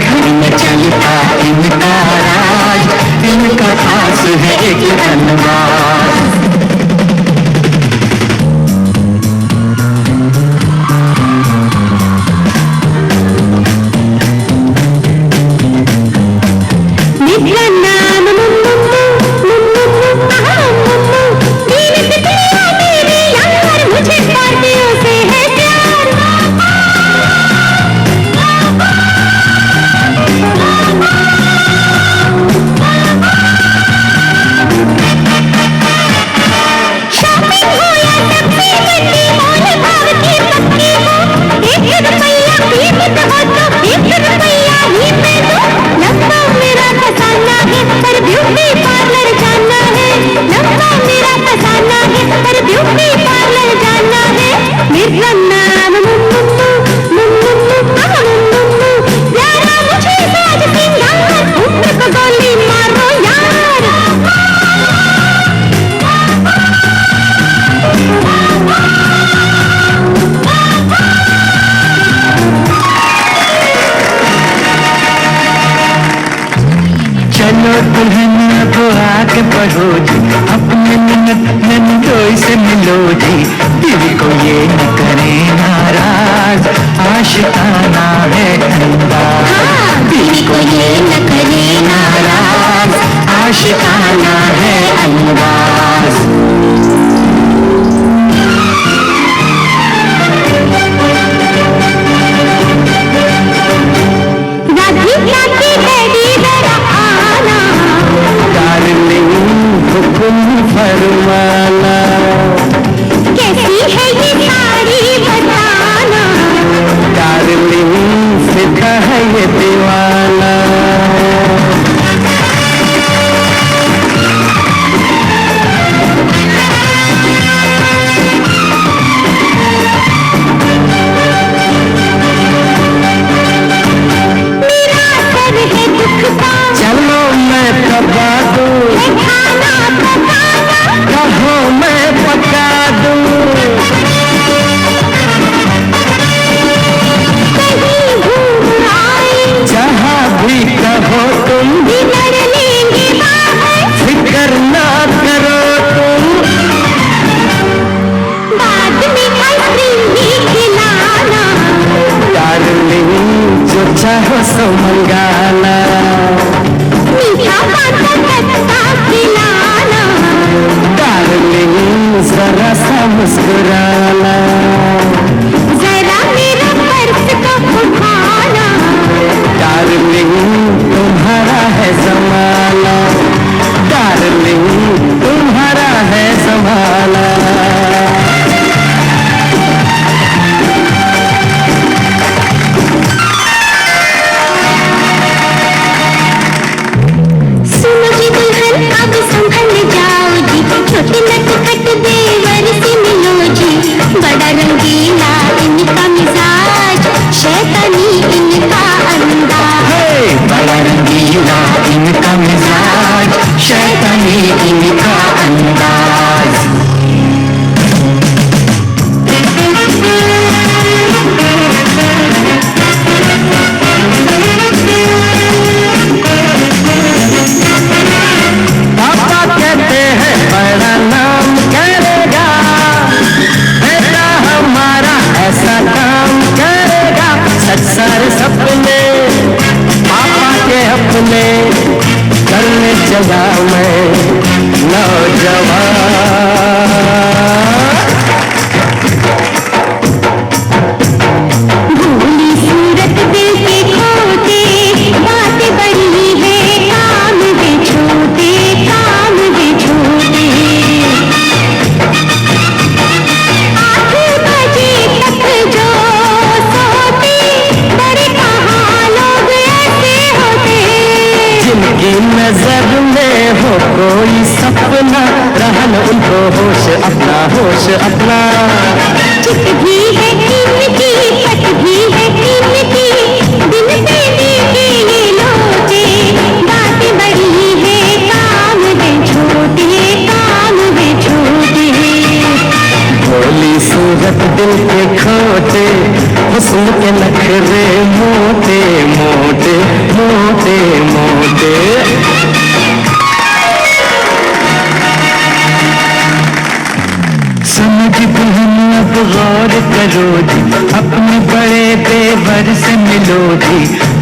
घर में चलता इनका राज, इनका खास है एक अंदाज। मेरा नाम दीन से पिया मेरे यार, मुझे पार्टियों से है प्यार। शॉपिंग हो या सब्जी मंडी, मोल भाव की पक्की हो। 1 रुपया कीमत हो तो 1 रुपया ही पे दो। लंबा मेरा फसाना है पर ब्यूटी पार्लर जाना है। लंबा मेरा फसाना है पर ब्यूटी पार्लर जाना है। मेरा नाम प्यारा मुझे साज सिंगार, ऊपर को गोली मारो यार। चलो दुल्हन को आके बढ़ो जी, अपने नंदोई से मिलो जी। दिल को ये न करे नाराज, आशिकाना है अंदाज। दिल को ये न करे नाराज, आशिकाना है अंदाज। राधिका की डैडी जरा आना, डार्लिंग हुक्म फरमाना। कैसी है ये साड़ी बताना, डार्लिंग फिदा है ये दीवाना। मेरा सर है दुख का, चलो मैं दबा दूं, मैं खाना पकाना, कहो मैं पका दूं। कहीं घूम आए, जहाँ भी कहो तुम, लड़ लेंगे बाहर। फिक्र ना करो तुम, बाद में आइसक्रीम भी खिलाना, डार्लिंग जो चाहो सो मंगाना। मीठा पाता खट्टा खिलाना, डार्लिंग जरा सा मुस्कुराना। जरा मेरा पर्स को उठाना, डार्लिंग तुम्हारा है जमाना। डार्लिंग तुम्हारा है जमाना।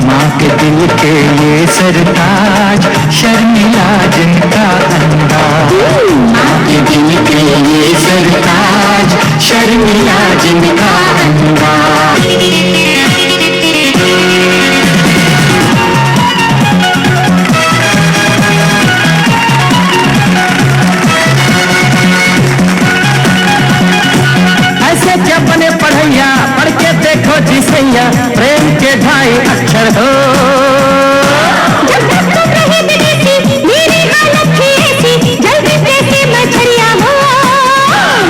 माँ के दिल के ये सरताज, शर्मिला जिनका अंदाज। माँ के दिल के ये सरताज, शर्मिला जिनका अंदाज। ऐसे क्या बने पढ़ैया, पढ़ के देखो जी सैया, प्रेम के ढाई अक्षर हो। जब तक तुम रहे विदेशी, मेरी हालत थी ऐसी, जल्दी कैसे मछलियाँ हो।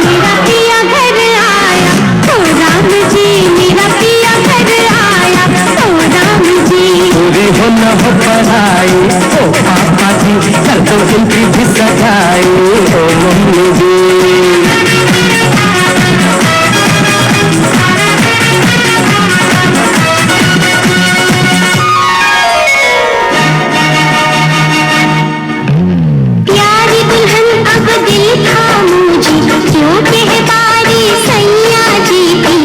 मेरा पिया घर आया, ओ राम जी, मेरा पिया घर आया, ओ राम जी। पूरी हो न हो पढ़ाई, ओ पापा जी, कर दो इनकी भी सगाई, ओ मम्मी जी। प्यारी दुल्हन अब दिल था मुझे, क्यों कह बारी सैया जी भी।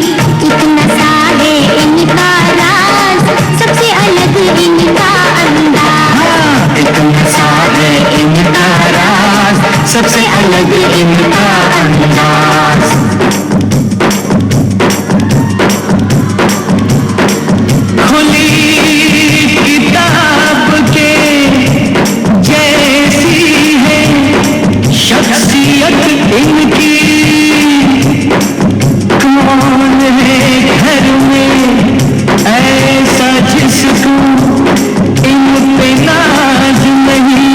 इतना सा है इनका राज, सबसे अलग इनका अंदाज। इतना सा है इनका राज, सबसे अलग इनका अंदाज। खुली किताब के जैसी है शख्सियत इनकी। कौन है घर में ऐसा जिसको इन पे नाज नहीं।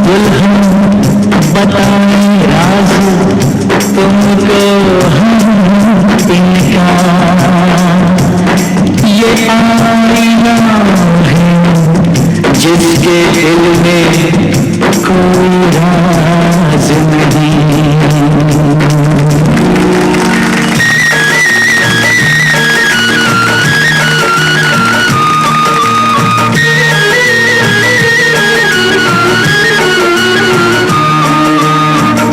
दुल्हन बताए राज तुमको इनका, ये आईना है जिसके दिल में कोई राज नहीं।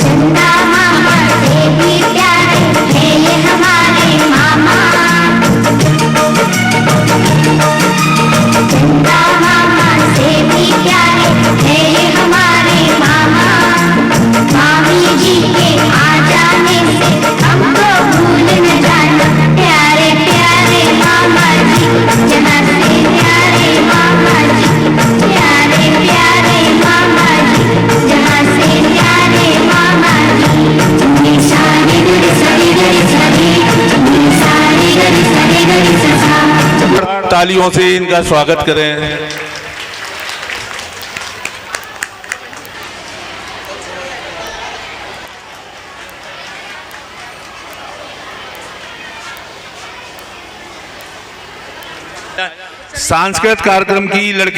चंदा मामा से भी प्यारे हैं ये हमारे मामा। चंदा मामा से भी प्यारे हैं ये हमारे मामा। मामी जी के आ जाने से हमको भूल न जाना, प्यारे प्यारे मामा जी, जहाँ से प्यारे मामा जी, प्यारे प्यारे मामा जी, जहाँ से प्यारे मामा जी। निशानी गरी सरी गरी सरी, निशानी गरी सरी गरी ससा। तालियों से इनका स्वागत करें। सांस्कृतिक कार्यक्रम की लड़की